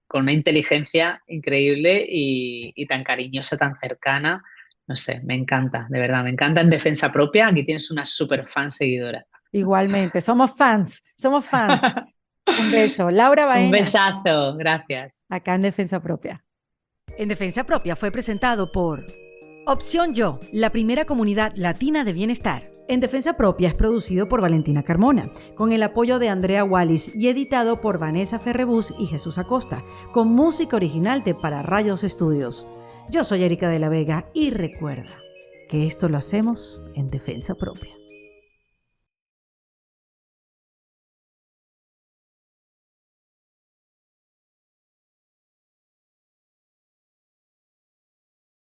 con una inteligencia increíble y tan cariñosa, tan cercana. No sé, me encanta, de verdad, me encanta en defensa propia. Aquí tienes una super fan seguidora. Igualmente, somos fans, somos fans. Un beso. Laura Un Baena, besazo, gracias. acá en Defensa Propia. En Defensa Propia fue presentado por Opción Yo, la primera comunidad latina de bienestar. En Defensa Propia es producido por Valentina Carmona, con el apoyo de Andrea Wallis y editado por Vanessa Ferrebus y Jesús Acosta, con música original de Para Rayos Estudios. Yo soy Erika de la Vega y recuerda que esto lo hacemos en Defensa Propia.